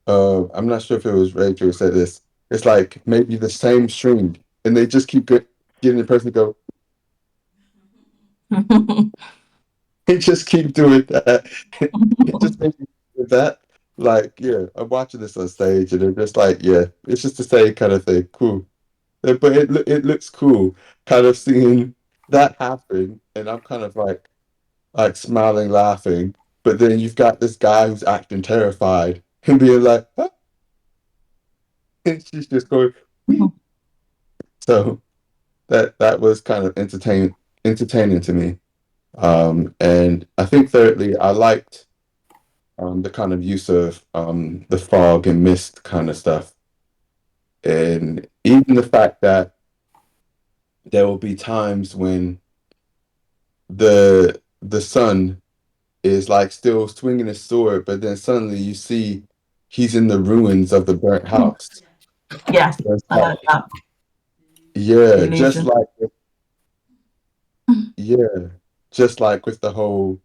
I'm not sure if it was Rachel who said this. It's like maybe the same string, and they just keep getting the person to go. They just keep doing that. It just makes me do that. Like, yeah, I'm watching this on stage, and they're just like, yeah, it's just the same kind of thing. Cool. But it looks cool, kind of seeing that happen, and I'm kind of like smiling, laughing. But then you've got this guy who's acting terrified and being like, "Huh?" And she's just going, "Wee." So that was kind of entertaining to me. And I think thirdly, I liked the kind of use of the fog and mist kind of stuff, and even the fact that there will be times when the sun is like still swinging his sword, but then suddenly you see he's in the ruins of the burnt house. Yes, So it's I like like, that. The yeah, illusion. yeah, just like with the whole,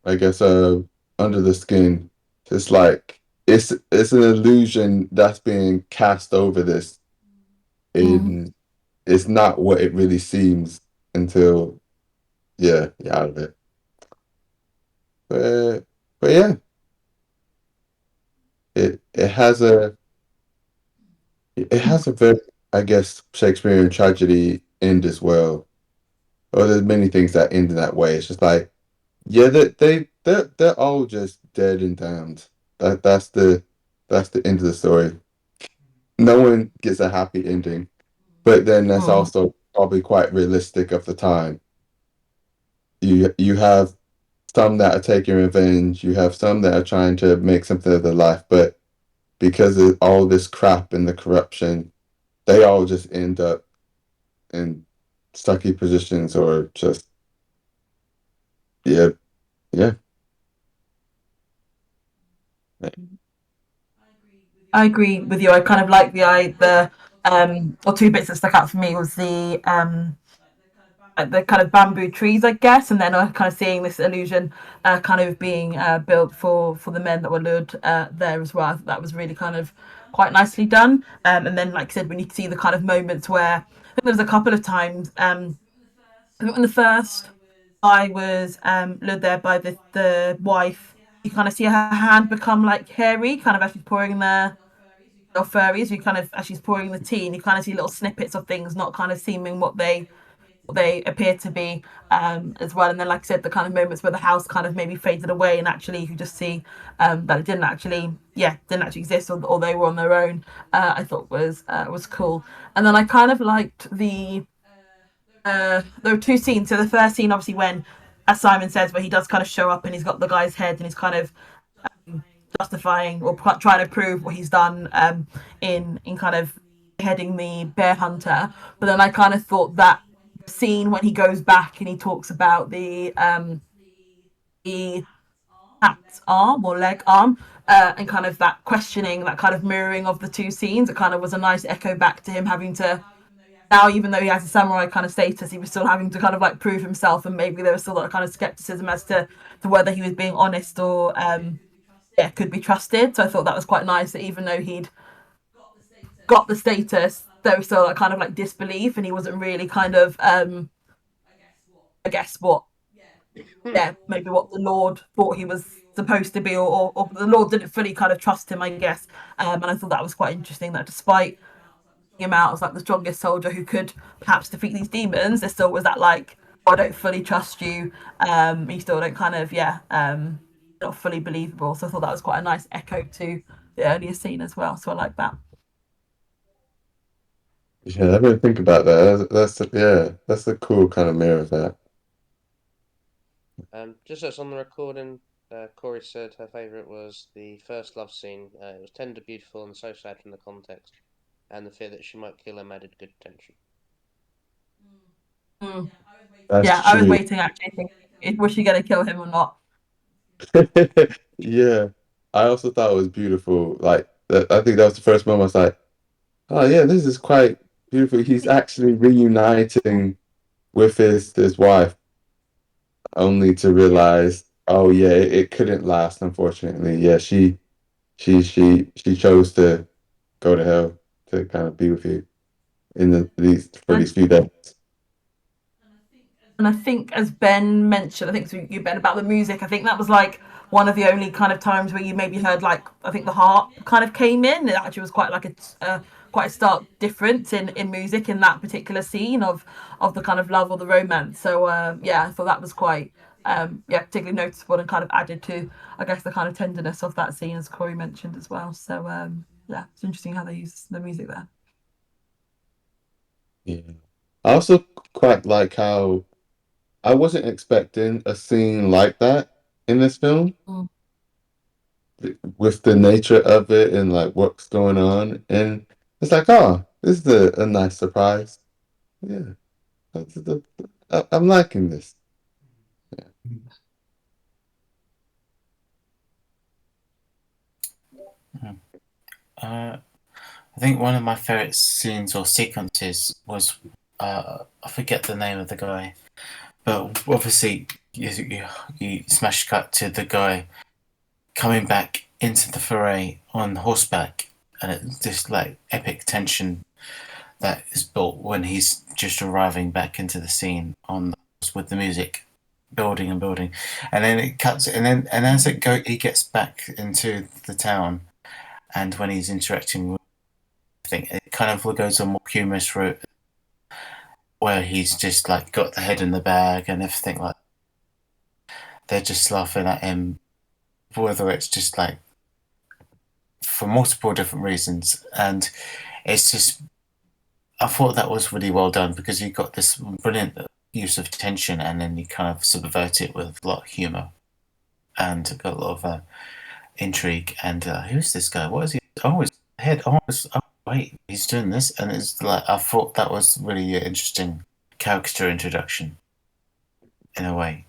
I guess, under the skin. It's like it's an illusion that's being cast over this, Mm. and it's not what it really seems until you're out of it. But but yeah, it has a very, I guess, Shakespearean tragedy end as well. Or there's many things that end in that way. It's just like, yeah, they're all just dead and damned. That's the end of the story. No one gets a happy ending, but then that's Mm. also probably quite realistic of the time. you have some that are taking revenge, you have some that are trying to make something of their life, but because of all this crap and the corruption, they all just end up in sucky positions or just yeah, yeah. I agree with you. I kind of like the or two bits that stuck out for me was the kind of bamboo trees, I guess, and then kind of seeing this illusion kind of being built for the men that were lured there as well. I thought that was really kind of quite nicely done. And then, like I said, when you see the kind of moments where I think there was a couple of times. I think in the first, I was lured there by the wife. You kind of see her hand become like hairy, kind of as she's pouring the or furries. You kind of as she's pouring the tea, and you kind of see little snippets of things not kind of seeming what they appear to be as well. And then, like I said, the kind of moments where the house kind of maybe faded away, and actually you just see that it didn't actually exist, or they were on their own. I thought was cool. And then I kind of liked there were two scenes. So the first scene, obviously, when as Simon says, where he does kind of show up and he's got the guy's head and he's kind of justifying or trying to prove what he's done in kind of heading the bear hunter. But then I kind of thought that scene when he goes back and he talks about the cat's arm or leg arm, and kind of that questioning, that kind of mirroring of the two scenes, it kind of was a nice echo back to him having to now, even though he has a samurai kind of status, he was still having to kind of like prove himself, and maybe there was still that kind of skepticism as to whether he was being honest or could be trusted. So I thought that was quite nice that even though he'd got the status, there was still that kind of like disbelief, and he wasn't really kind of I guess what maybe what the Lord thought he was supposed to be, or the Lord didn't fully kind of trust him, I guess. And I thought that was quite interesting that despite him out as like the strongest soldier who could perhaps defeat these demons, there still was that like, oh, I don't fully trust you. You still don't kind of not fully believable. So I thought that was quite a nice echo to the earlier scene as well. So I like that. Yeah, I didn't think about that. That's a cool kind of mirror of that. Just as on the recording, Corey said her favourite was the first love scene. It was tender, beautiful, and so sad from the context, and the fear that she might kill him added good tension. Mm. That's Yeah, I was true. waiting actually thinking, was she going to kill him or not? Yeah, I also thought it was beautiful. Like, I think that was the first moment I was like, oh yeah, this is quite beautiful. He's actually reuniting with his wife, only to realize, oh yeah, it couldn't last, unfortunately. Yeah, she chose to go to hell to kind of be with you in these few days. And I think, as Ben mentioned, I think so you Ben about the music. I think that was like one of the only kind of times where you maybe heard like I think the harp kind of came in. It actually was quite like quite a stark difference in music in that particular scene of the kind of love or the romance. So I thought that was quite particularly noticeable and kind of added to I guess the kind of tenderness of that scene, as Corey mentioned as well. So it's interesting how they use the music there. Yeah. I also quite like how I wasn't expecting a scene like that in this film Mm. with the nature of it and like what's going on. And it's like, oh, this is a nice surprise. Yeah, I'm liking this. I think one of my favorite scenes or sequences was I forget the name of the guy, but obviously you smash cut to the guy coming back into the foray on horseback, and it's just like epic tension that is built when he's just arriving back into the scene on the horse with the music building and building, and then it cuts, and as he gets back into the town, and when he's interacting with, I think it kind of goes a more humorous route where he's just like got the head in the bag and everything like they're just laughing at him, whether it's just like for multiple different reasons, and it's just I thought that was really well done because you got this brilliant use of tension, and then you kind of subvert it with a lot of humor and got a lot of intrigue. And who's this guy? What is he? Oh, his head. Oh, wait, he's doing this, and it's like I thought that was really an interesting character introduction in a way,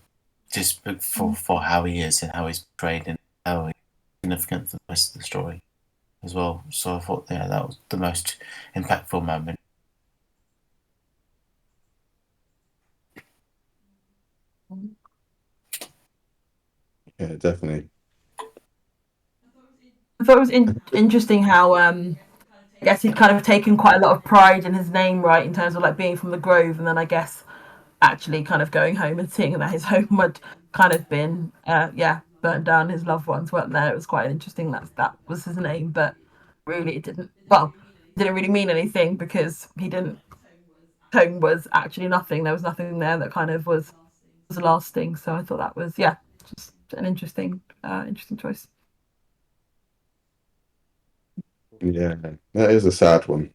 just for how he is and how he's portrayed and how he's significant for the rest of the story as well. So I thought, yeah, that was the most impactful moment. Yeah, definitely. I thought it was interesting how I guess he'd kind of taken quite a lot of pride in his name, right, in terms of like being from the Grove, and then I guess actually kind of going home and seeing that his home had kind of been burnt down, his loved ones weren't there. It was quite interesting that was his name, but really it didn't really mean anything because he didn't home was actually nothing. There was nothing there that kind of was lasting. So I thought that was just an interesting choice. Yeah, that is a sad one.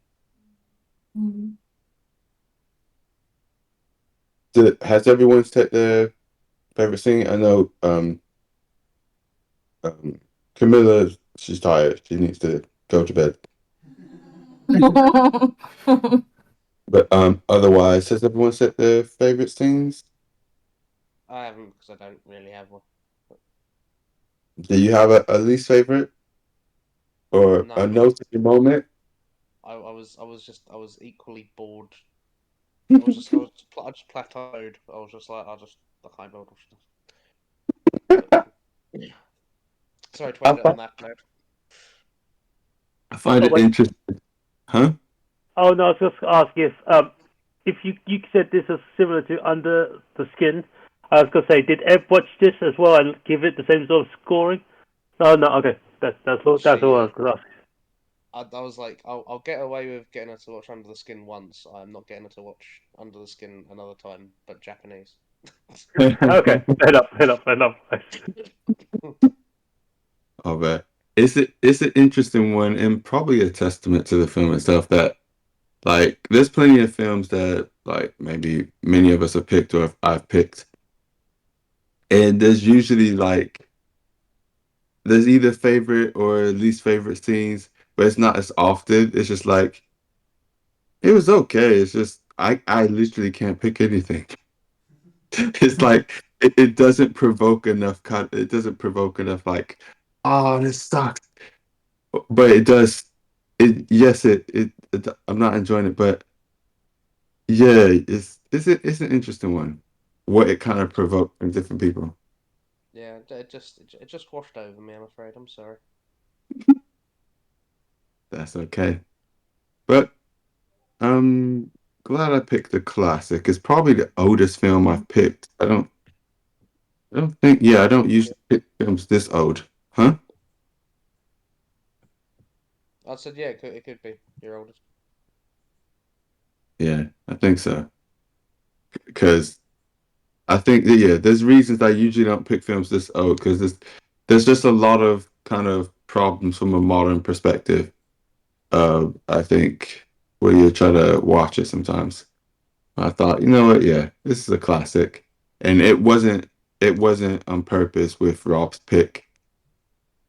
Mm. Has everyone said their favorite scene? I know um Camilla, she's tired. She needs to go to bed. But otherwise, has everyone said their favorite scenes? I haven't because I don't really have one. Do you have a least favorite or a No, noteworthy moment? I was equally bored. I just plateaued. I was just like I can't build stuff. But sorry to I end it on find, that note. I find Oh it wait. interesting, huh? Oh no, I was just ask if you said this is similar to Under the Skin. I was gonna say, did Ed watch this as well and give it the same sort of scoring? No, no, okay. That's all I She, was gonna ask. I was like, I'll get away with getting her to watch Under the Skin once. I'm not getting her to watch Under the Skin another time, but Japanese. Okay, enough. Oh, man. It's an interesting one and probably a testament to the film itself that like there's plenty of films that like maybe many of us have picked or I've picked. And there's usually like there's either favorite or least favorite scenes, but it's not as often. It's just like it was okay. It's just I literally can't pick anything. It's like it doesn't provoke enough it doesn't provoke enough like, oh, this sucks. But it does it yes it I'm not enjoying it, but yeah, it's an interesting one. What it kind of provoked from different people. Yeah, it just washed over me. I'm afraid. I'm sorry. That's okay. But I'm glad I picked the classic. It's probably the oldest film I've picked. I don't think yeah, I don't usually pick films this old. Huh? I said yeah, it could be your oldest. Yeah, I think so. Because I think that, yeah, there's reasons I usually don't pick films this old because there's just a lot of kind of problems from a modern perspective. I think where you try to watch it sometimes. I thought, you know what, yeah, this is a classic, and it wasn't on purpose with Rob's pick.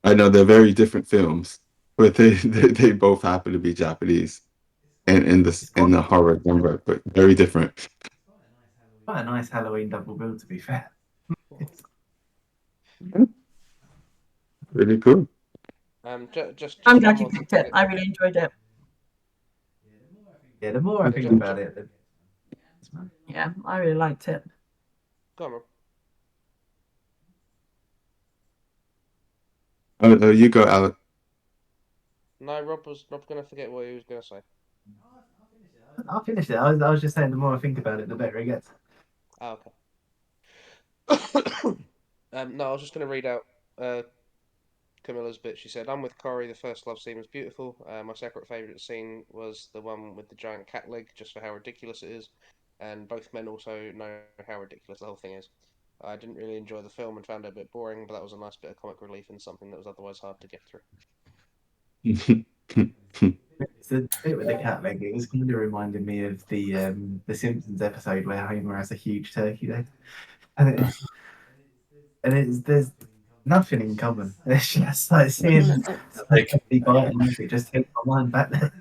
I know they're very different films, but they both happen to be Japanese and It's in quite, the horror number, but very different. quite a nice Halloween double bill, to be fair. Really cool. I'm Just one glad you more picked thing. it. I really enjoyed it. Yeah, the more I Yeah, think about it, the Yeah, I really liked it. go on, Rob. Oh, you go, Alex. No, Rob's gonna forget what he was gonna say. I'll finish it. I was just saying, the more I think about it, the better it gets. Oh, okay. No, I was just gonna read out uh Camilla's bit. She said, "I'm with Corey. The first love scene was beautiful. My separate favourite scene was the one with the giant cat leg, just for how ridiculous it is. And both men also know how ridiculous the whole thing is. I didn't really enjoy the film and found it a bit boring, but that was a nice bit of comic relief in something that was otherwise hard to get through." the bit with the cat leg. It was kind of reminding me of the Simpsons episode where Homer has a huge turkey leg, and it's there's nothing in common. It's just like seeing somebody bite and it just takes my mind back there.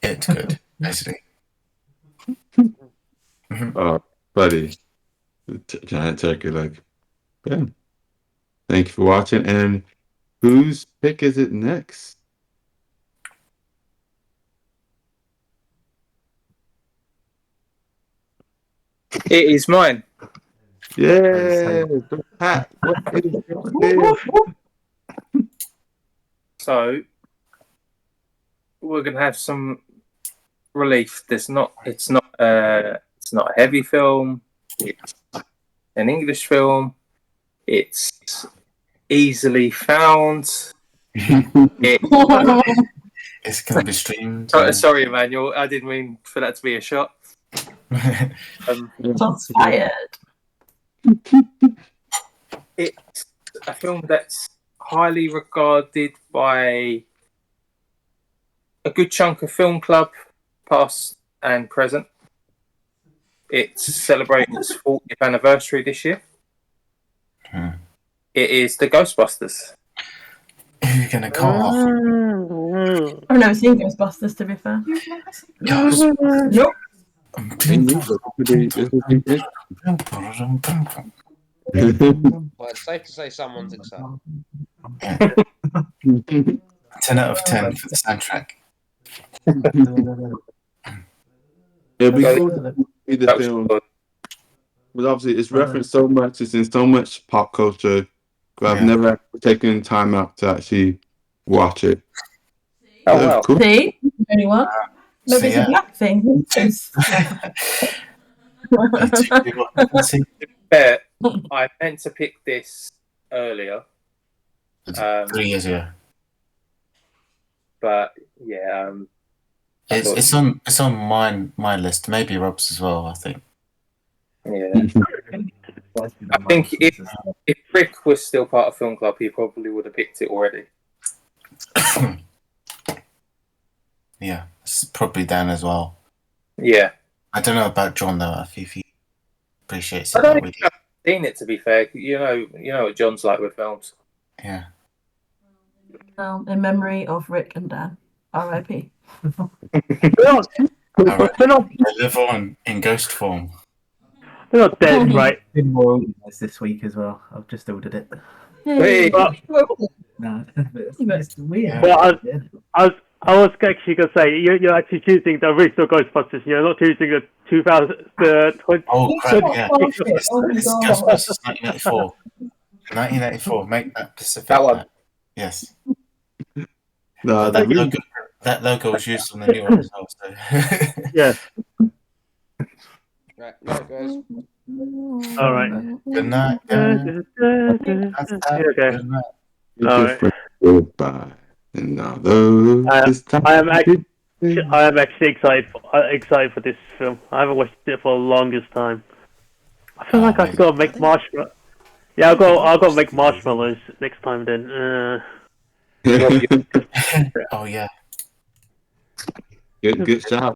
It's good, basically. Oh, buddy. Giant turkey leg. Yeah. Thank you for watching. And whose pick is it next? It is mine. Yeah. Pat, what is your pick? So we're gonna have some relief. It's not a heavy film. It's an English film. It's easily found. It's going to be streamed. Sorry, Emmanuel. I didn't mean for that to be a shot. Shots fired. It's a film that's highly regarded by a good chunk of film club, past and present. It's celebrating its 40th anniversary this year. It is the Ghostbusters. Who are you going to call off? I've never seen Ghostbusters, to be fair. Nope. Well, it's safe to say someone's excited. 10 out of 10 for the soundtrack. It'll be cool to see the film. But obviously, it's referenced so much. It's in so much pop culture. But I've never taken time out to actually watch it. Oh, wow. Cool. See? Only one. Maybe it's a black thing. I meant to pick this earlier. 3 years ago. But yeah, it's on my list. Maybe Rob's as well. I think. Yeah. I think if Rick was still part of Film Club, he probably would have picked it already. Yeah, it's probably Dan as well. Yeah. I don't know about John though. If he appreciates I it. don't think I've seen it, to be fair. You know what John's like with films. Yeah. In memory of Rick and Dan. R.I.P. They live on in ghost form. They're not dead, right? Been more organised this week as well. I've just ordered it. Hey. No, it's weird. Well, I was actually gonna say you're actually choosing the original Ghostbusters. You're not choosing the 2020. Oh crap! Yeah, Oh, shit. it's Oh, my Ghostbusters 1984. 1984. Make that specific. That one. Yes. No, that logo was used on the new one as well. So. Yeah. Right, guys. All right. Good night. Okay. Good night. All right. Goodbye. And now I am actually excited for this film. I haven't watched it for the longest time. I feel like I could go make marshmallows. Yeah, I'll go make marshmallows next time then. Oh yeah. Good job.